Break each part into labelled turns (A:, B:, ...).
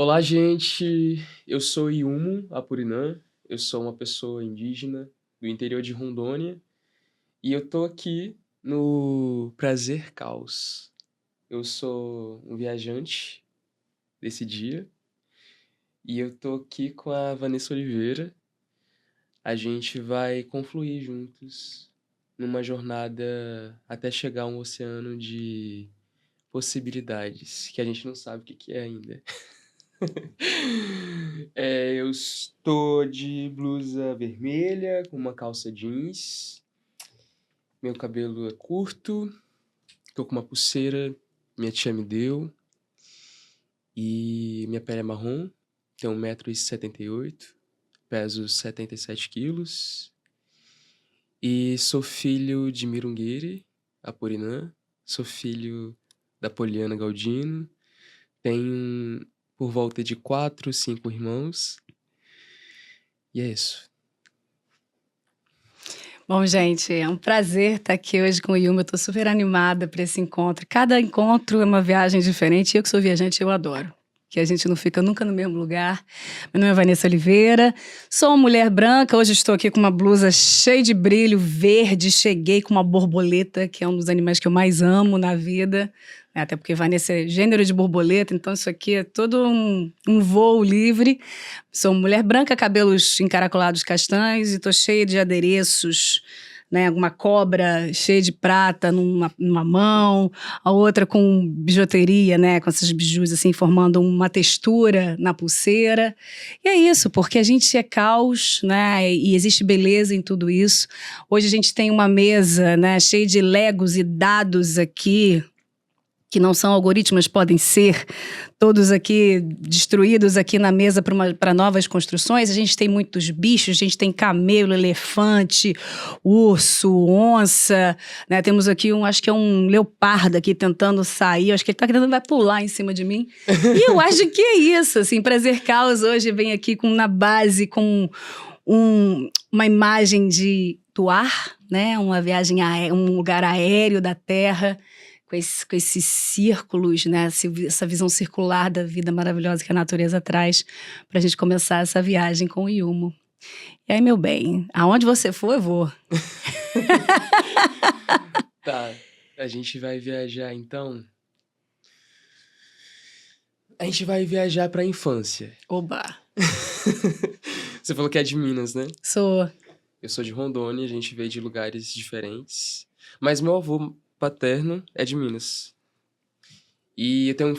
A: Olá, gente. Eu sou Yumo Apurinã. Eu sou uma pessoa indígena do interior de Rondônia e eu tô aqui no Prazer Caos. Eu sou um viajante desse dia e eu tô aqui com a Vanessa Oliveira. A gente vai confluir juntos numa jornada até chegar a um oceano de possibilidades que a gente não sabe o que que é ainda. Eu estou de blusa vermelha, com uma calça jeans. Meu cabelo é curto. Tô com uma pulseira, minha tia me deu. E minha pele é marrom. Tenho 1,78 m. Peso 77 quilos. E sou filho de Mirunguiri, Apurinã. Sou filho da Poliana Galdino. Tenho por volta de 4, 5 irmãos. E é isso.
B: Bom, gente, é um prazer estar aqui hoje com o Yuma. Eu tô super animada para esse encontro. Cada encontro é uma viagem diferente. Eu que sou viajante, eu adoro. Que a gente não fica nunca no mesmo lugar. Meu nome é Vanessa Oliveira, sou uma mulher branca. Hoje estou aqui com uma blusa cheia de brilho, verde. Cheguei com uma borboleta, que é um dos animais que eu mais amo na vida. Até porque Vanessa é gênero de borboleta, então isso aqui é todo um voo livre. Sou mulher branca, cabelos encaracolados castanhos e estou cheia de adereços, né? Uma cobra cheia de prata numa mão, a outra com bijuteria, né? Com esses bijus assim, formando uma textura na pulseira. E é isso, porque a gente é caos, né? E existe beleza em tudo isso. Hoje a gente tem uma mesa, né? Cheia de legos e dados aqui, que não são algoritmos, podem ser todos aqui destruídos aqui na mesa para novas construções. A gente tem muitos bichos, a gente tem camelo, elefante, urso, onça, né? Temos aqui acho que é um leopardo aqui tentando sair, acho que ele está querendo, vai pular em cima de mim. E eu acho que é isso, assim, Prazer Caos hoje vem aqui na base com uma imagem do ar, né? Uma viagem, um lugar aéreo da Terra, com esses círculos, né? Essa visão circular da vida maravilhosa que a natureza traz, para a gente começar essa viagem com o Yumo. E aí, meu bem, aonde você for, eu vou.
A: Tá, a gente vai viajar então. A gente vai viajar pra infância.
B: Oba!
A: Você falou que é de Minas, né?
B: Sou.
A: Eu sou de Rondônia, a gente veio de lugares diferentes. Mas meu avô paterno é de Minas. E eu tenho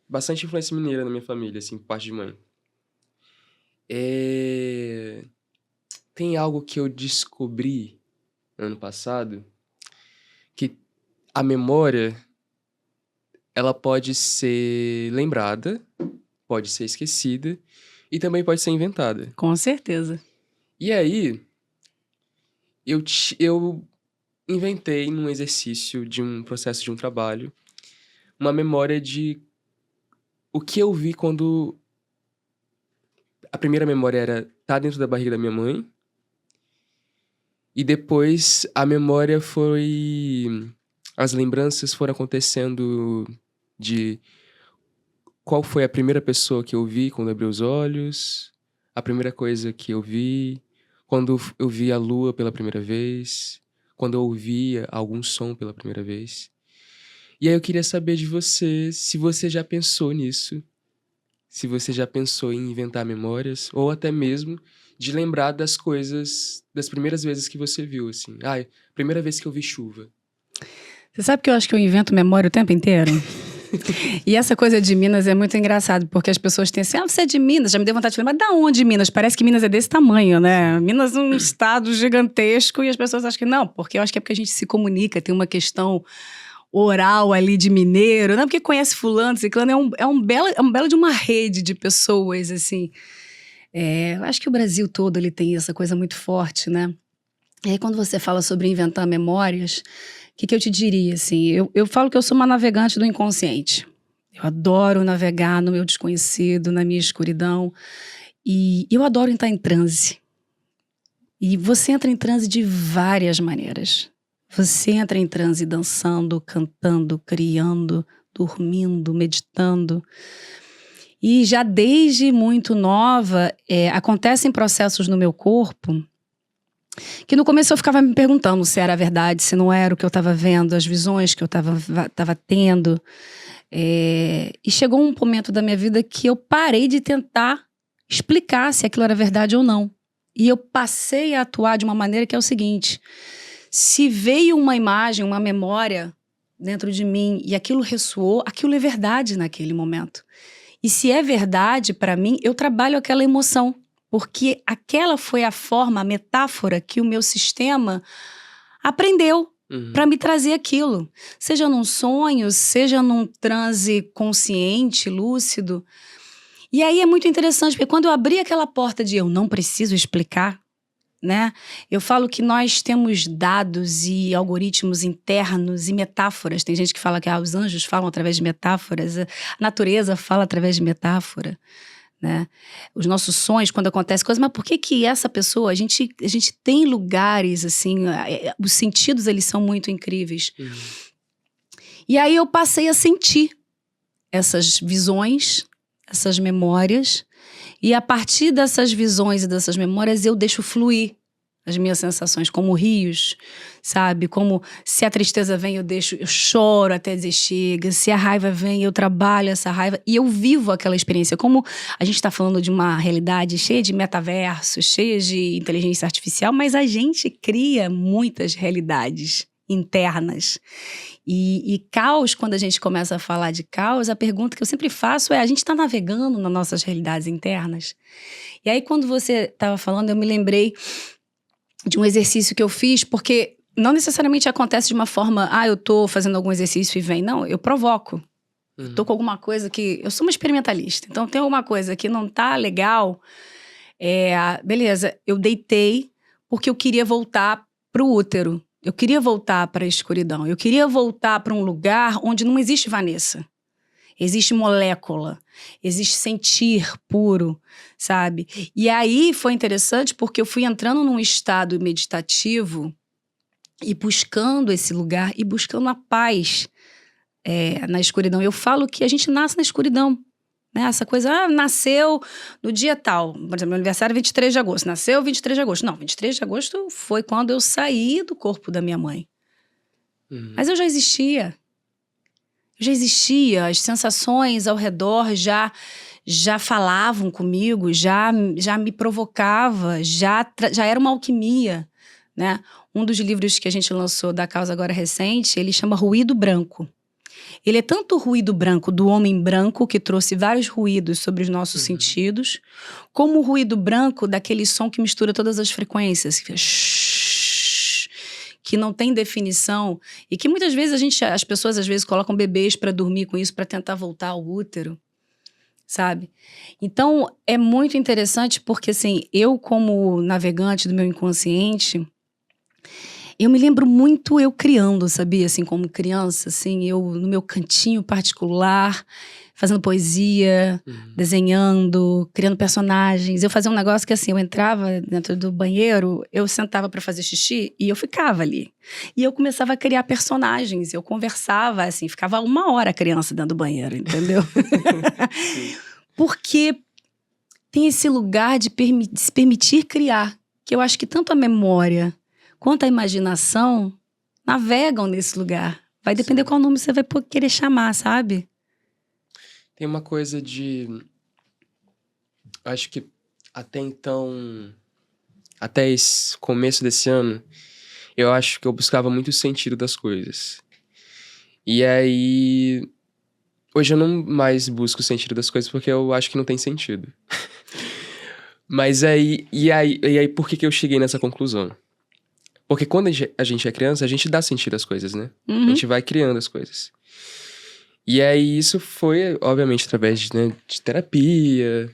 A: bastante influência mineira na minha família, assim, por parte de mãe. Tem algo que eu descobri ano passado, que a memória, ela pode ser lembrada, pode ser esquecida e também pode ser inventada.
B: Com certeza.
A: E aí, eu inventei num exercício de um processo de um trabalho, uma memória de o que eu vi quando a primeira memória era tá dentro da barriga da minha mãe. E depois a memória as lembranças foram acontecendo de qual foi a primeira pessoa que eu vi quando abri os olhos, a primeira coisa que eu vi, quando eu vi a lua pela primeira vez, quando eu ouvia algum som pela primeira vez. E aí eu queria saber de você se você já pensou nisso, se você já pensou em inventar memórias, ou até mesmo de lembrar das coisas, das primeiras vezes que você viu, assim. Primeira vez que eu vi chuva.
B: Você sabe que eu acho que eu invento memória o tempo inteiro? E essa coisa de Minas é muito engraçado, porque as pessoas têm assim, você é de Minas, já me deu vontade de falar, mas da onde Minas? Parece que Minas é desse tamanho, né? Minas é um estado gigantesco e as pessoas acham que não, porque eu acho que é porque a gente se comunica, tem uma questão oral ali de mineiro, não porque conhece fulano, ciclano, é um belo de uma rede de pessoas, assim. Eu acho que o Brasil todo ele tem essa coisa muito forte, né? E aí quando você fala sobre inventar memórias, o que eu te diria, assim? Eu falo que eu sou uma navegante do inconsciente. Eu adoro navegar no meu desconhecido, na minha escuridão. E eu adoro entrar em transe. E você entra em transe de várias maneiras. Você entra em transe dançando, cantando, criando, dormindo, meditando. E já desde muito nova, acontecem processos no meu corpo que no começo eu ficava me perguntando se era verdade, se não era o que eu estava vendo, as visões que eu estava tendo. E chegou um momento da minha vida que eu parei de tentar explicar se aquilo era verdade ou não. E eu passei a atuar de uma maneira que é o seguinte: se veio uma imagem, uma memória dentro de mim e aquilo ressoou, aquilo é verdade naquele momento. E se é verdade para mim, eu trabalho aquela emoção, porque aquela foi a forma, a metáfora que o meu sistema aprendeu para me trazer aquilo. Seja num sonho, seja num transe consciente, lúcido. E aí é muito interessante, porque quando eu abri aquela porta de eu não preciso explicar, né? Eu falo que nós temos dados e algoritmos internos e metáforas. Tem gente que fala que os anjos falam através de metáforas, a natureza fala através de metáfora, né? Os nossos sonhos, quando acontece coisa, mas por que essa pessoa, a gente tem lugares assim, os sentidos eles são muito incríveis. E aí eu passei a sentir essas visões, essas memórias, e a partir dessas visões e dessas memórias eu deixo fluir as minhas sensações, como rios, sabe? Como se a tristeza vem, eu choro até dizer chega. Se a raiva vem, eu trabalho essa raiva e eu vivo aquela experiência. Como a gente está falando de uma realidade cheia de metaverso, cheia de inteligência artificial, mas a gente cria muitas realidades internas. E caos, quando a gente começa a falar de caos, a pergunta que eu sempre faço é: a gente está navegando nas nossas realidades internas? E aí, quando você estava falando, eu me lembrei de um exercício que eu fiz, porque não necessariamente acontece de uma forma, eu tô fazendo algum exercício e vem. Não, eu provoco. Eu tô com alguma coisa que... Eu sou uma experimentalista, então tem alguma coisa que não tá legal. Beleza, eu deitei porque eu queria voltar pro útero. Eu queria voltar para a escuridão. Eu queria voltar para um lugar onde não existe Vanessa. Existe molécula, existe sentir puro, sabe? E aí foi interessante porque eu fui entrando num estado meditativo e buscando esse lugar e buscando a paz na escuridão. Eu falo que a gente nasce na escuridão, né? Essa coisa, nasceu no dia tal. Por exemplo, meu aniversário é 23 de agosto. Nasceu 23 de agosto. Não, 23 de agosto foi quando eu saí do corpo da minha mãe. Mas eu já existia. As sensações ao redor já falavam comigo, já me provocava, já era uma alquimia, né? Um dos livros que a gente lançou da causa agora recente, ele chama Ruído Branco. Ele é tanto o ruído branco do homem branco, que trouxe vários ruídos sobre os nossos sentidos, como o ruído branco daquele som que mistura todas as frequências, que que não tem definição e que muitas vezes as pessoas às vezes colocam bebês para dormir com isso, para tentar voltar ao útero, sabe? Então é muito interessante porque assim, eu como navegante do meu inconsciente, eu me lembro muito eu criando, sabia? Assim, como criança, assim, eu no meu cantinho particular, fazendo poesia, desenhando, criando personagens. Eu fazia um negócio que assim, eu entrava dentro do banheiro, eu sentava para fazer xixi e eu ficava ali. E eu começava a criar personagens, eu conversava, assim, ficava 1 hora criança dentro do banheiro, entendeu? Porque tem esse lugar de se permitir criar, que eu acho que tanto a memória quanto a imaginação navegam nesse lugar. Vai depender qual nome você vai querer chamar, sabe?
A: Tem uma coisa de... Acho que até então, até esse começo desse ano, eu acho que eu buscava muito o sentido das coisas. E aí... Hoje eu não mais busco o sentido das coisas porque eu acho que não tem sentido. Mas aí... E aí, por que eu cheguei nessa conclusão? Porque quando a gente é criança, a gente dá sentido às coisas, né? A gente vai criando as coisas. E aí isso foi, obviamente, através de terapia,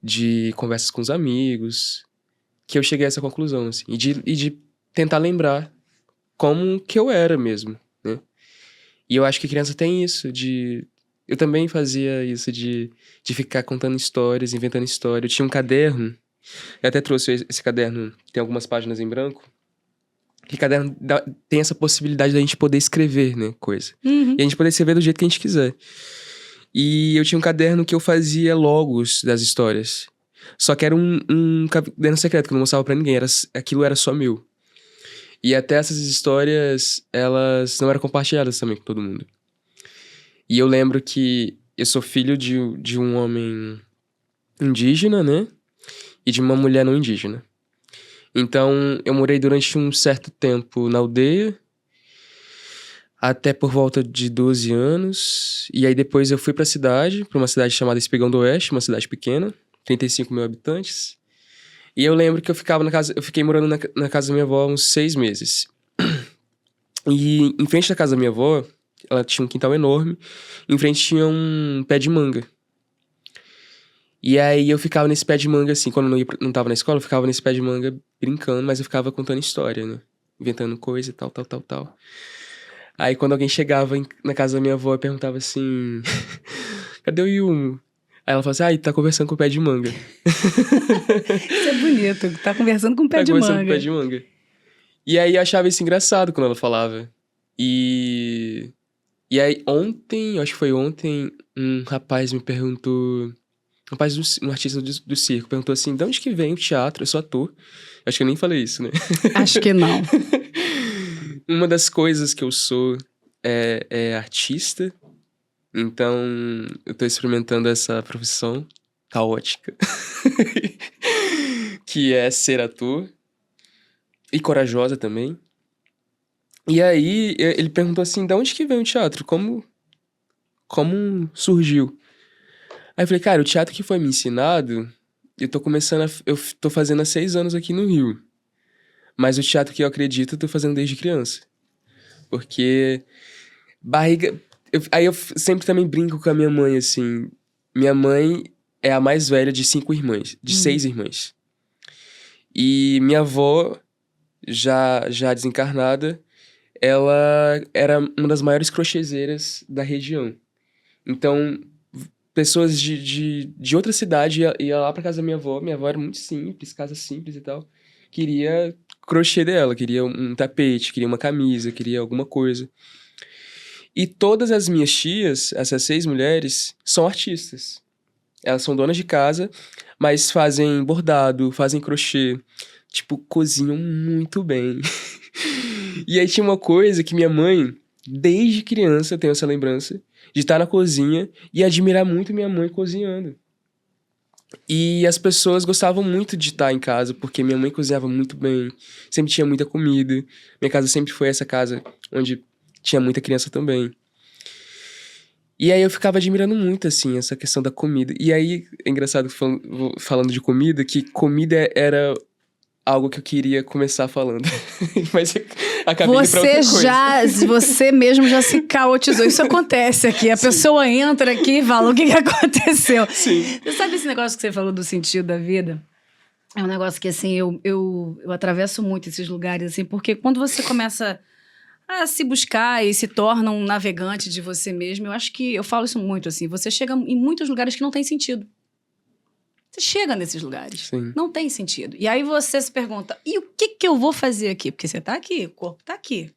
A: de conversas com os amigos, que eu cheguei a essa conclusão, assim. E de tentar lembrar como que eu era mesmo, né? E eu acho que criança tem isso, eu também fazia isso de ficar contando histórias, inventando história. Eu tinha um caderno, eu até trouxe esse caderno, tem algumas páginas em branco, que caderno tem essa possibilidade da gente poder escrever, né, coisa. E a gente poder escrever do jeito que a gente quiser. E eu tinha um caderno que eu fazia logos das histórias. Só que era um caderno secreto, que eu não mostrava pra ninguém. Aquilo era só meu. E até essas histórias, elas não eram compartilhadas também com todo mundo. E eu lembro que eu sou filho de um homem indígena, né? E de uma mulher não indígena. Então, eu morei durante um certo tempo na aldeia, até por volta de 12 anos. E aí depois eu fui pra uma cidade chamada Espigão do Oeste, uma cidade pequena, 35 mil habitantes. E eu lembro que eu fiquei morando na casa da minha avó uns 6 meses. E em frente da casa da minha avó, ela tinha um quintal enorme, em frente tinha um pé de manga. E aí eu ficava nesse pé de manga, assim, quando eu não tava na escola, eu ficava nesse pé de manga brincando, mas eu ficava contando história, né? Inventando coisa e tal. Aí quando alguém chegava na casa da minha avó e perguntava assim: cadê o Yumo? Aí ela falava assim: ele tá conversando com o pé de manga.
B: Isso é bonito, tá conversando com o pé de
A: conversando
B: manga.
A: com o pé de manga. E aí eu achava isso engraçado quando ela falava. E aí ontem, eu acho que foi ontem, um rapaz me perguntou... Um artista do circo, perguntou assim: de onde que vem o teatro? Eu sou ator. Acho que eu nem falei isso, né?
B: Acho que não.
A: Uma das coisas que eu sou é artista. Então, eu tô experimentando essa profissão caótica. Que é ser ator. E corajosa também. E aí, ele perguntou assim: de onde que vem o teatro? Como surgiu? Aí eu falei: cara, o teatro que foi me ensinado, eu tô fazendo há 6 anos aqui no Rio. Mas o teatro que eu acredito, eu tô fazendo desde criança. Porque barriga... Aí eu sempre também brinco com a minha mãe, assim. Minha mãe é a mais velha de 5 irmãs, de 6 irmãs. E minha avó, já desencarnada, ela era uma das maiores crochêzeiras da região. Então, pessoas de outra cidade ia lá pra casa da minha avó. Minha avó era muito simples, casa simples e tal. Queria crochê dela, queria um tapete, queria uma camisa, queria alguma coisa. E todas as minhas tias, essas 6 mulheres, são artistas. Elas são donas de casa, mas fazem bordado, fazem crochê. Tipo, cozinham muito bem. E aí tinha uma coisa que minha mãe, desde criança, eu tenho essa lembrança, de estar na cozinha e admirar muito minha mãe cozinhando. E as pessoas gostavam muito de estar em casa, porque minha mãe cozinhava muito bem, sempre tinha muita comida. Minha casa sempre foi essa casa onde tinha muita criança também. E aí eu ficava admirando muito, assim, essa questão da comida. E aí, é engraçado, falando de comida, que comida era algo que eu queria começar falando. Mas acabei indo pra outra coisa.
B: Você mesmo já se caotizou. Isso acontece aqui. A pessoa entra aqui e fala: o que aconteceu?
A: Sim.
B: Você sabe esse negócio que você falou do sentido da vida? É um negócio que, assim, eu atravesso muito esses lugares, assim, porque quando você começa a se buscar e se torna um navegante de você mesmo, eu acho que, eu falo isso muito, assim, você chega em muitos lugares que não tem sentido. Você chega nesses lugares.
A: Sim.
B: Não tem sentido. E aí você se pergunta: e o que eu vou fazer aqui? Porque você tá aqui, o corpo tá aqui.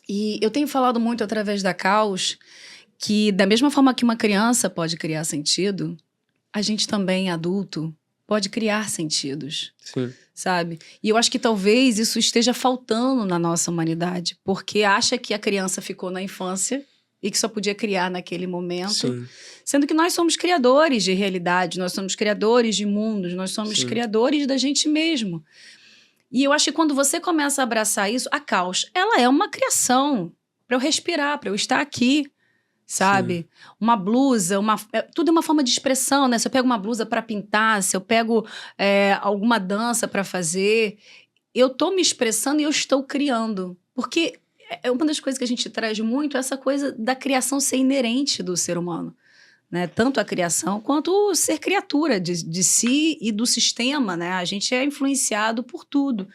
B: E eu tenho falado muito através da Caos que, da mesma forma que uma criança pode criar sentido, a gente também, adulto, pode criar sentidos.
A: Sim.
B: Sabe? E eu acho que talvez isso esteja faltando na nossa humanidade, porque acha que a criança ficou na infância e que só podia criar naquele momento.
A: Sim.
B: Sendo que nós somos criadores de realidade, nós somos criadores de mundos, nós somos
A: Sim.
B: criadores da gente mesmo. E eu acho que quando você começa a abraçar isso, a Caos, ela é uma criação para eu respirar, para eu estar aqui, sabe? Sim. Uma blusa, tudo é uma forma de expressão, né? Se eu pego uma blusa para pintar, se eu pego alguma dança para fazer, eu tô me expressando e eu estou criando. Porque uma das coisas que a gente traz muito é essa coisa da criação ser inerente do ser humano. Né? Tanto a criação quanto o ser criatura de si e do sistema, né? A gente é influenciado por tudo.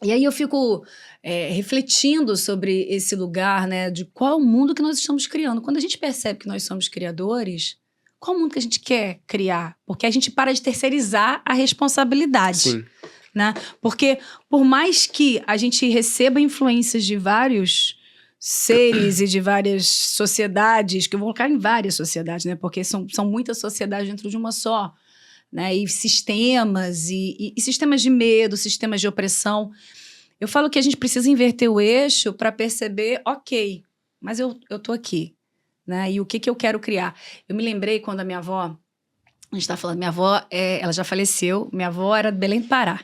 B: E aí eu fico refletindo sobre esse lugar, né? De qual mundo que nós estamos criando. Quando a gente percebe que nós somos criadores, qual mundo que a gente quer criar? Porque a gente para de terceirizar a responsabilidade.
A: Sim.
B: Né? Porque por mais que a gente receba influências de vários seres e de várias sociedades, que eu vou colocar em várias sociedades, né? Porque são muitas sociedades dentro de uma só, né? E sistemas, e sistemas de medo, sistemas de opressão. Eu falo que a gente precisa inverter o eixo para perceber, ok, mas eu tô aqui, né? E o que eu quero criar? Eu me lembrei quando a minha avó, a gente está falando, minha avó, ela já faleceu, minha avó era de Belém do Pará.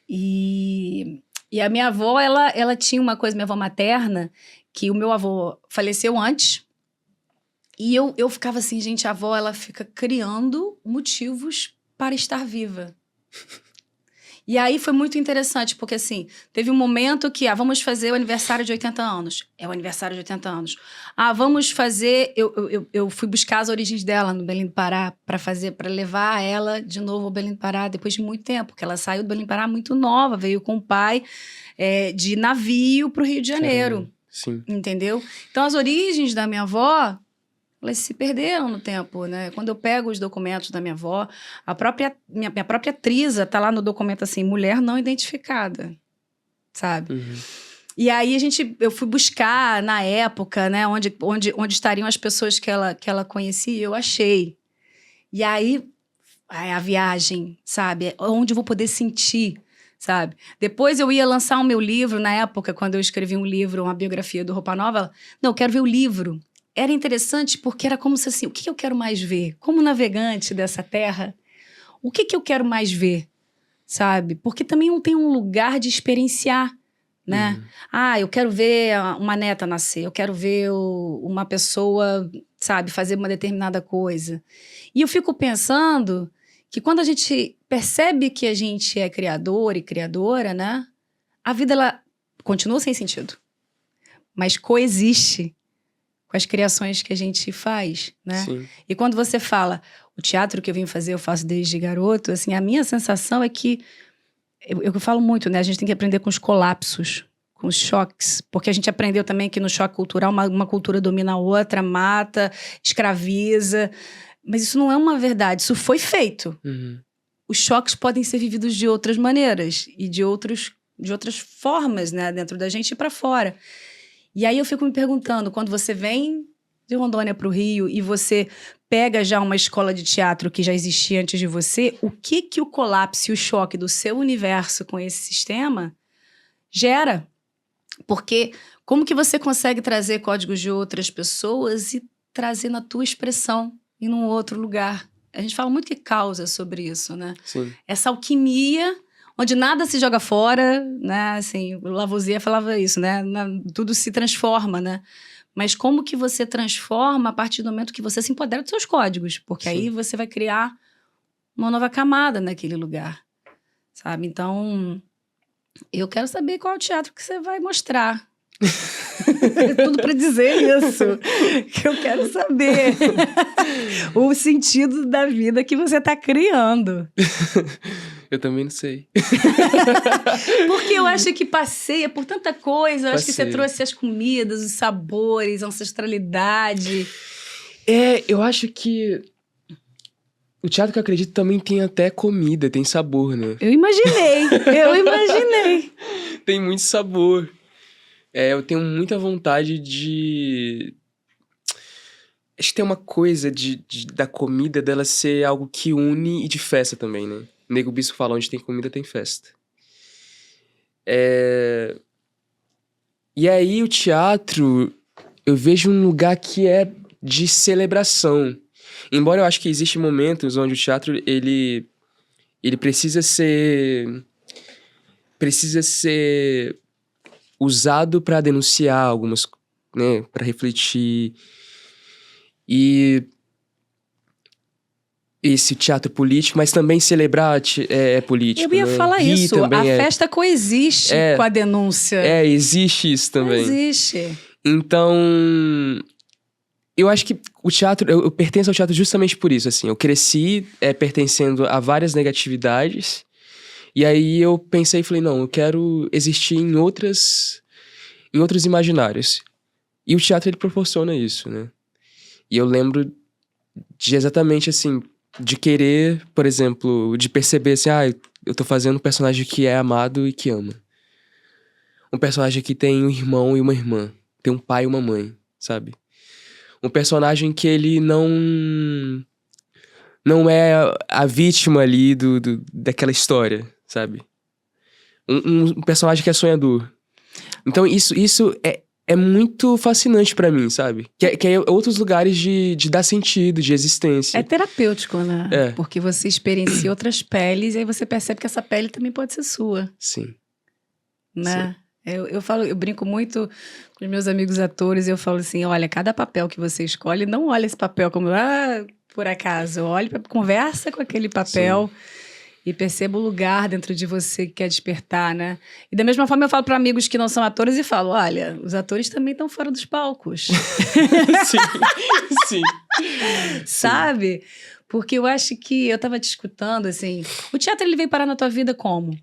B: E a minha avó, ela tinha uma coisa, minha avó materna, que o meu avô faleceu antes, e eu ficava assim, gente, a avó, ela fica criando motivos para estar viva. E aí foi muito interessante, porque assim, teve um momento que, vamos fazer o aniversário de 80 anos. É o aniversário de 80 anos. Vamos fazer... Eu fui buscar as origens dela no Belém do Pará para levar ela de novo ao Belém do Pará depois de muito tempo, porque ela saiu do Belém do Pará muito nova, veio com o pai de navio para o Rio de Janeiro.
A: Sim.
B: Entendeu? Então, as origens da minha avó, elas se perderam no tempo, né? Quando eu pego os documentos da minha avó, minha própria Trisa tá lá no documento assim, mulher não identificada, sabe?
A: Uhum.
B: E aí eu fui buscar na época, né, onde estariam as pessoas que ela conhecia, eu achei. E aí a viagem, sabe? Onde eu vou poder sentir, sabe? Depois eu ia lançar o meu livro, na época, quando eu escrevi um livro, uma biografia do Roupa Nova, não, eu quero ver o livro. Era interessante porque era como se assim, o que eu quero mais ver? Como navegante dessa terra, o que eu quero mais ver, sabe? Porque também não tem um lugar de experienciar, né? Eu quero ver uma neta nascer, eu quero ver uma pessoa, sabe, fazer uma determinada coisa. E eu fico pensando que quando a gente percebe que a gente é criador e criadora, né? A vida, ela continua sem sentido, mas coexiste com as criações que a gente faz, né?
A: Sim.
B: E quando você fala, o teatro que eu vim fazer, eu faço desde garoto, assim, a minha sensação é que, eu falo muito, né? A gente tem que aprender com os colapsos, com os choques, porque a gente aprendeu também que no choque cultural uma cultura domina a outra, mata, escraviza, mas isso não é uma verdade, isso foi feito.
A: Uhum.
B: Os choques podem ser vividos de outras maneiras e de outras formas, né? Dentro da gente e para fora. E aí eu fico me perguntando, quando você vem de Rondônia para o Rio e você pega já uma escola de teatro que já existia antes de você, o que o colapso e o choque do seu universo com esse sistema gera? Porque como que você consegue trazer códigos de outras pessoas e trazer na tua expressão em um outro lugar? A gente fala muito que causa sobre isso, né?
A: Sim.
B: Essa alquimia onde nada se joga fora, né? Assim, o Lavoisier falava isso, né? Tudo se transforma, né? Mas como que você transforma a partir do momento que você se empodera dos seus códigos? Porque
A: Sim.
B: aí você vai criar uma nova camada naquele lugar, sabe? Então, eu quero saber qual é o teatro que você vai mostrar. Tudo para dizer isso, que eu quero saber o sentido da vida que você está criando.
A: Eu também não sei.
B: Porque eu acho que passeia por tanta coisa. Eu acho que você
A: Passeia.
B: trouxe as comidas, os sabores, a ancestralidade.
A: Eu acho que o teatro que eu acredito também tem até comida, tem sabor, né?
B: Eu imaginei.
A: Tem muito sabor. Eu tenho muita vontade de... Acho que tem uma coisa da comida dela ser algo que une e de festa também, né? Nego Bispo fala, onde tem comida tem festa. E aí o teatro, eu vejo um lugar que é de celebração. Embora eu acho que existem momentos onde o teatro, ele precisa ser usado para denunciar algumas, né, para refletir. E esse teatro político, mas também celebrar é político.
B: Eu ia
A: né?
B: falar
A: Rir
B: isso.
A: também
B: A festa coexiste com a denúncia.
A: Existe isso também.
B: Existe.
A: Então, eu acho que o teatro, eu pertenço ao teatro justamente por isso, assim. Eu cresci pertencendo a várias negatividades. E aí eu pensei e falei, não, eu quero existir em outros imaginários. E o teatro, ele proporciona isso, né? E eu lembro de exatamente, assim, de querer, por exemplo, de perceber assim, eu tô fazendo um personagem que é amado e que ama. Um personagem que tem um irmão e uma irmã. ter um pai e uma mãe, sabe? Um personagem que ele não é a vítima ali daquela história, sabe? Um personagem que é sonhador. Então isso é muito fascinante pra mim, sabe? Que é outros lugares de dar sentido, de existência.
B: É terapêutico, né?
A: É.
B: Porque você experiencia outras peles e aí você percebe que essa pele também pode ser sua,
A: Sim.
B: né? Eu brinco muito com os meus amigos atores e eu falo assim, olha, cada papel que você escolhe, não olha esse papel como, por acaso. Olhe, conversa com aquele papel e perceba o lugar dentro de você que quer despertar, né? E da mesma forma eu falo para amigos que não são atores e falo, olha, os atores também estão fora dos palcos.
A: Sim, sim.
B: Sabe? Porque eu acho que, eu tava te escutando, assim, o teatro ele veio parar na tua vida como?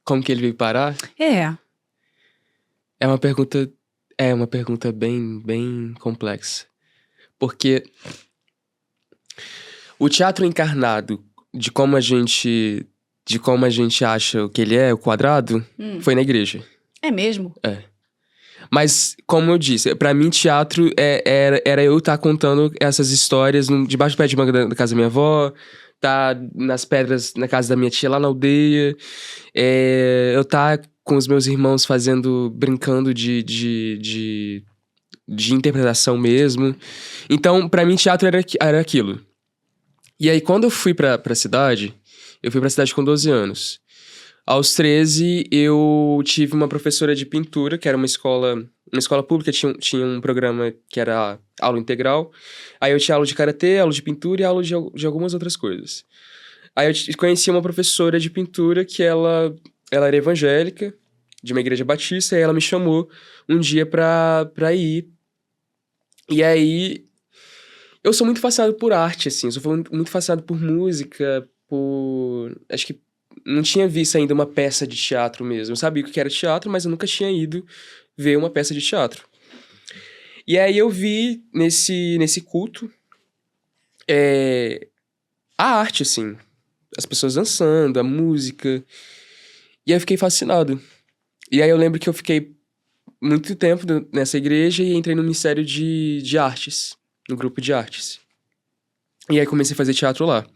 A: Como que ele veio parar?
B: É,
A: É uma pergunta bem, bem complexa. Porque o teatro encarnado de como a gente acha o que ele é, o quadrado, foi na igreja.
B: é mesmo?
A: Mas, como eu disse, pra mim teatro era eu estar contando essas histórias debaixo do pé de manga da casa da minha avó, tá nas pedras na casa da minha tia lá na aldeia, eu tá com os meus irmãos brincando de interpretação mesmo. Então, pra mim, teatro era aquilo. E aí, quando eu fui pra cidade, eu fui pra cidade com 12 anos. Aos 13, eu tive uma professora de pintura, que era uma escola pública, tinha um programa que era aula integral. Aí eu tinha aula de karatê, aula de pintura e aula de algumas outras coisas. Aí eu conheci uma professora de pintura que ela era evangélica, de uma igreja batista, e ela me chamou um dia pra ir. E aí, eu sou muito fascinado por arte, assim. Eu sou muito fascinado por música, acho que não tinha visto ainda uma peça de teatro mesmo. Eu sabia o que era teatro, mas eu nunca tinha ido ver uma peça de teatro. E aí eu vi nesse culto a arte, assim. As pessoas dançando, a música. E aí eu fiquei fascinado. E aí eu lembro que eu fiquei muito tempo nessa igreja e entrei no Ministério de Artes, no grupo de artes. E aí comecei a fazer teatro lá.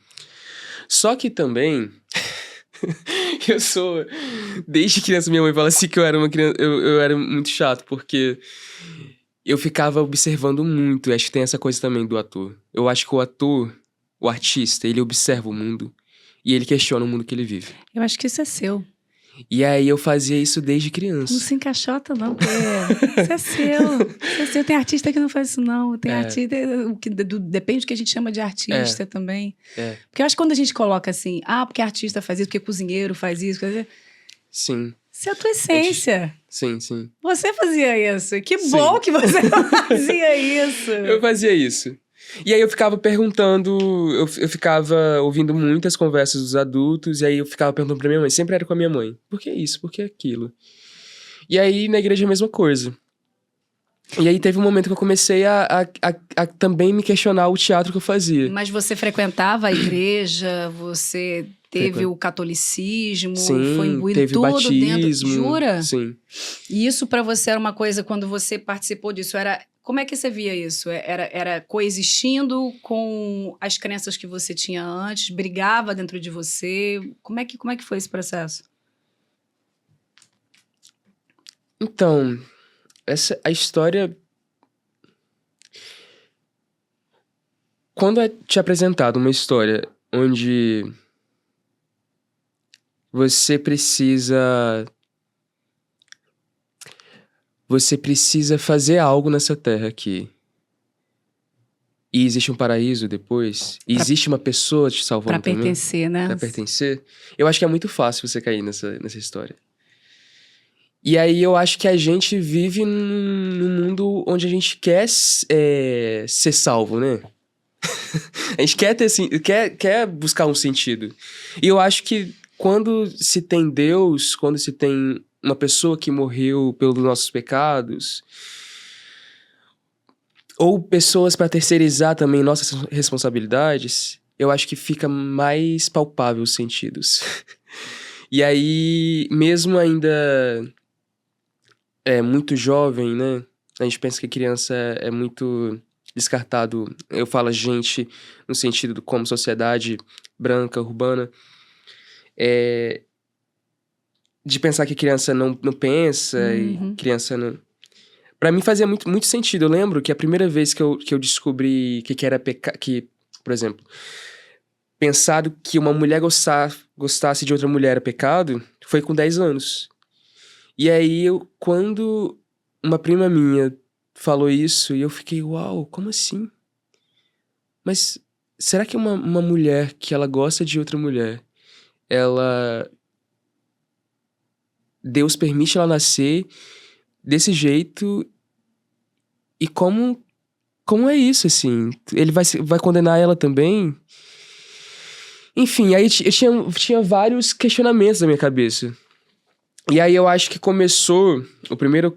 A: Só que também, desde criança minha mãe fala assim que eu era uma criança, eu era muito chato, porque eu ficava observando muito, acho que tem essa coisa também do ator. Eu acho que o ator, o artista, ele observa o mundo e ele questiona o mundo que ele vive.
B: Eu acho que isso é seu.
A: E aí eu fazia isso desde
B: Não
A: criança.
B: se encaixota, não, porque isso é seu. Isso é seu. Tem artista que não faz isso, não. Tem artista. Depende do que a gente chama de artista também. Porque eu acho que quando a gente coloca assim, porque artista faz isso, porque cozinheiro faz isso.
A: Sim.
B: Isso é a tua essência.
A: Sim, sim.
B: Você fazia isso. Que bom que você fazia isso.
A: Eu fazia isso. E aí eu ficava perguntando, eu ficava ouvindo muitas conversas dos adultos, e aí eu ficava perguntando pra minha mãe, sempre era com a minha mãe, por que isso, por que aquilo? E aí na igreja a mesma coisa. E aí teve um momento que eu comecei a também me questionar o teatro que eu fazia.
B: Mas você frequentava a igreja, você teve o catolicismo,
A: Sim,
B: foi imbuído
A: teve
B: tudo
A: batismo,
B: dentro. Jura?
A: Sim.
B: E isso pra você era uma coisa, quando você participou disso, como é que você via isso? Era coexistindo com as crenças que você tinha antes? Brigava dentro de você? Como é que foi esse processo?
A: Então, a história... Quando é te apresentado uma história onde você precisa fazer algo nessa terra aqui, e existe um paraíso depois, e existe uma pessoa te salvando
B: Pra
A: também,
B: pertencer, né?
A: pra pertencer, eu acho que é muito fácil você cair nessa história. E aí eu acho que a gente vive num mundo onde a gente quer ser salvo, né? A gente quer buscar um sentido. E eu acho que quando se tem Deus, quando se tem uma pessoa que morreu pelos nossos pecados, ou pessoas para terceirizar também nossas responsabilidades, eu acho que fica mais palpável os sentidos. E aí, mesmo ainda muito jovem, né? A gente pensa que criança é muito descartado. Eu falo gente no sentido do como sociedade branca, urbana. De pensar que criança não pensa e criança não... Pra mim fazia muito sentido. Eu lembro que a primeira vez que eu descobri que era pecado... Que, por exemplo, pensado que uma mulher gostasse de outra mulher era pecado, foi com 10 anos. E aí, quando uma prima minha falou isso, e eu fiquei, uau, como assim? Mas será que uma mulher que ela gosta de outra mulher, ela... Deus permite ela nascer desse jeito, e como é isso, assim? Ele vai condenar ela também? Enfim, aí eu tinha vários questionamentos na minha cabeça. E aí eu acho que começou o primeiro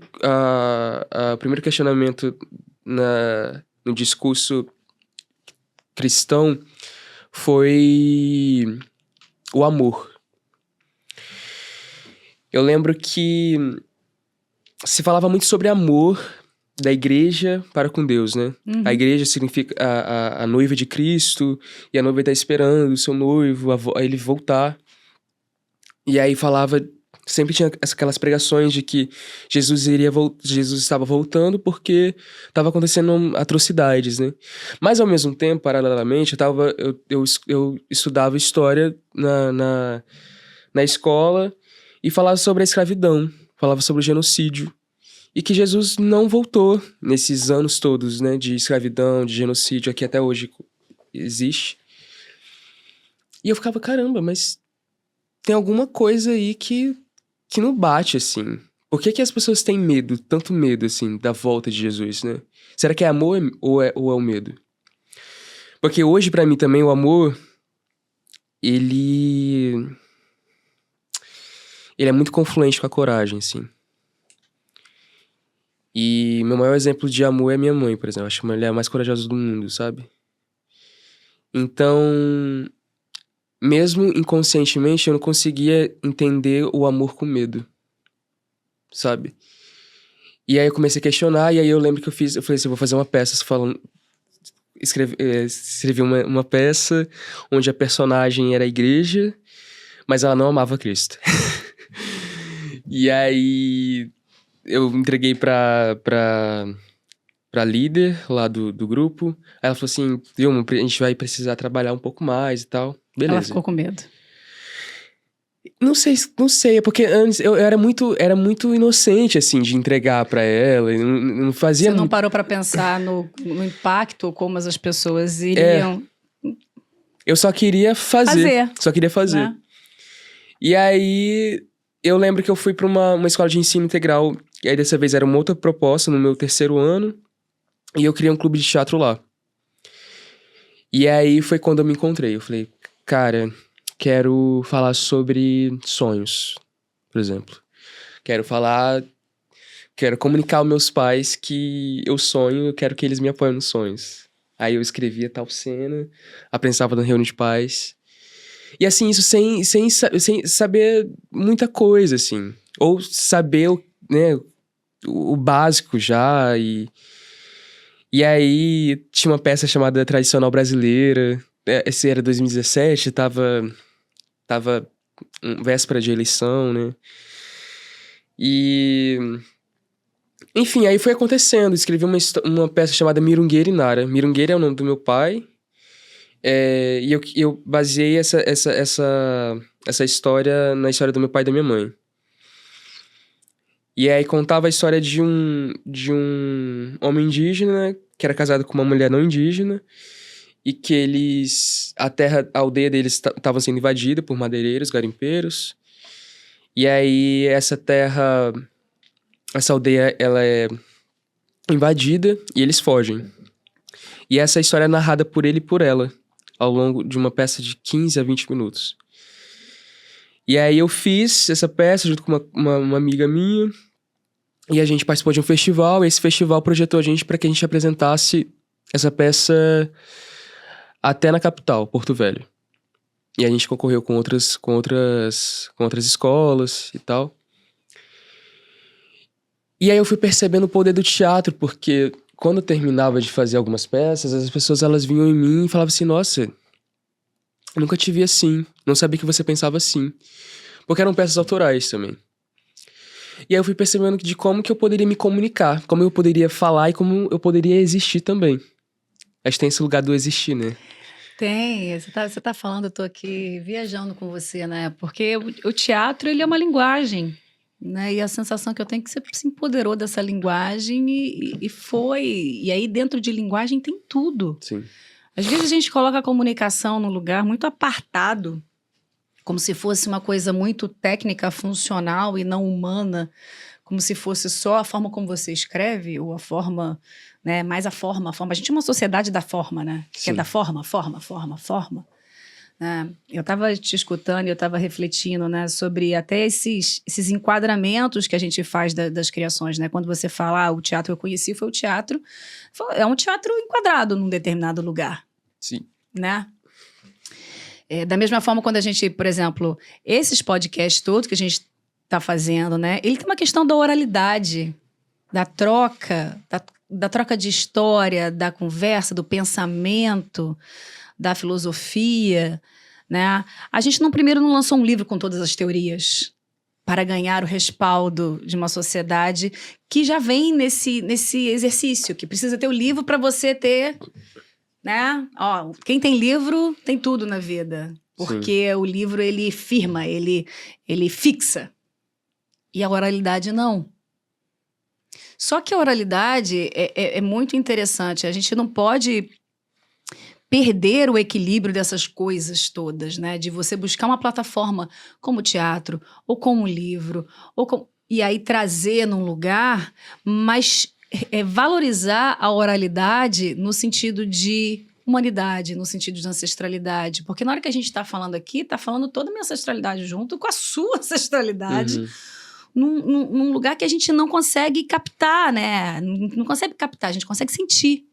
A: questionamento no discurso cristão foi o amor. Eu lembro que se falava muito sobre amor da igreja para com Deus, né? A igreja significa a noiva de Cristo, e a noiva está esperando o seu noivo, a ele voltar. E aí sempre tinha aquelas pregações de que Jesus estava voltando porque estava acontecendo atrocidades, né? Mas ao mesmo tempo, paralelamente, eu estudava história na escola e falava sobre a escravidão, falava sobre o genocídio. E que Jesus não voltou nesses anos todos, né? De escravidão, de genocídio, que até hoje existe. E eu ficava, caramba, mas tem alguma coisa aí que não bate, assim. Por que as pessoas têm medo, tanto medo, assim, da volta de Jesus, né? Será que é amor ou é o medo? Porque hoje, pra mim, também, o amor, ele é muito confluente com a coragem, assim. E meu maior exemplo de amor é minha mãe, por exemplo. Acho que ela é a mais corajosa do mundo, sabe? Então, mesmo inconscientemente, eu não conseguia entender o amor com medo, sabe? E aí eu comecei a questionar, e aí eu lembro que eu falei assim, eu vou fazer uma peça falando... Escrevi uma peça onde a personagem era a igreja, mas ela não amava Cristo. E aí eu entreguei pra líder lá do grupo. Aí ela falou assim, Vilma, a gente vai precisar trabalhar um pouco mais e tal. Beleza.
B: Ela ficou com medo.
A: Não sei, porque antes eu era muito inocente, assim, de entregar pra ela. Não fazia
B: Você não
A: muito...
B: parou pra pensar no impacto, como as pessoas iriam...
A: Eu só queria fazer. Só queria fazer.
B: Né?
A: E aí, eu lembro que eu fui pra uma escola de ensino integral. E aí, dessa vez, era uma outra proposta no meu 3º ano. E eu criei um clube de teatro lá. E aí, foi quando eu me encontrei. Eu falei, cara, quero falar sobre sonhos, por exemplo. Quero comunicar aos meus pais que eu sonho, eu quero que eles me apoiem nos sonhos. Aí eu escrevia tal cena, apresentava na reunião de pais. E assim, isso sem saber muita coisa, assim. Ou saber, né, o básico já. E aí tinha uma peça chamada Tradicional Brasileira. Esse era 2017, tava véspera de eleição, né? E... Enfim, aí foi acontecendo. Escrevi uma peça chamada Mirungueira e Nara. Mirungueira é o nome do meu pai. E eu baseei essa história na história do meu pai e da minha mãe. E aí contava a história de um homem indígena que era casado com uma mulher não indígena e que a aldeia deles estava sendo invadida por madeireiros, garimpeiros. E aí essa aldeia, ela é invadida e eles fogem. E essa história é narrada por ele e por ela, ao longo de uma peça de 15 a 20 minutos. E aí eu fiz essa peça junto com uma amiga minha, e a gente participou de um festival, e esse festival projetou a gente para que a gente apresentasse essa peça até na capital, Porto Velho. E a gente concorreu com outras escolas e tal. E aí eu fui percebendo o poder do teatro, porque quando eu terminava de fazer algumas peças, as pessoas elas vinham em mim e falavam assim, nossa, eu nunca te vi assim, não sabia que você pensava assim. Porque eram peças autorais também. E aí eu fui percebendo de como que eu poderia me comunicar, como eu poderia falar e como eu poderia existir também. Acho que tem esse lugar do existir, né?
B: Tem, você tá falando, eu tô aqui viajando com você, né? Porque o teatro, ele é uma linguagem, né? E a sensação que eu tenho é que você se empoderou dessa linguagem e foi. E aí, dentro de linguagem, tem tudo.
A: Sim.
B: Às vezes a gente coloca a comunicação num lugar muito apartado, como se fosse uma coisa muito técnica, funcional e não humana, como se fosse só a forma como você escreve, ou a forma, né, mais a forma. A gente é uma sociedade da forma, né? Que é da forma. Né? Eu estava te escutando e eu estava refletindo, né, sobre até esses enquadramentos que a gente faz das criações, né? Quando você fala, o teatro que eu conheci foi o teatro, é um teatro enquadrado num determinado lugar.
A: Sim.
B: Né? Da mesma forma, quando a gente, por exemplo, esses podcasts todos que a gente está fazendo, né? Ele tem uma questão da oralidade, da troca, da troca de história, da conversa, do pensamento, da filosofia, né? A gente primeiro não lançou um livro com todas as teorias para ganhar o respaldo de uma sociedade que já vem nesse exercício, que precisa ter o livro para você ter... Né? Ó, quem tem livro tem tudo na vida, porque Sim. O livro ele firma, ele fixa, e a oralidade não. Só que a oralidade é muito interessante, a gente não pode perder o equilíbrio dessas coisas todas, né? De você buscar uma plataforma como teatro, ou como livro, e aí trazer num lugar, mas... valorizar a oralidade no sentido de humanidade, no sentido de ancestralidade. Porque na hora que a gente está falando aqui, está falando toda a minha ancestralidade junto com a sua ancestralidade, num lugar que a gente não consegue captar, né? Não consegue captar, a gente consegue sentir.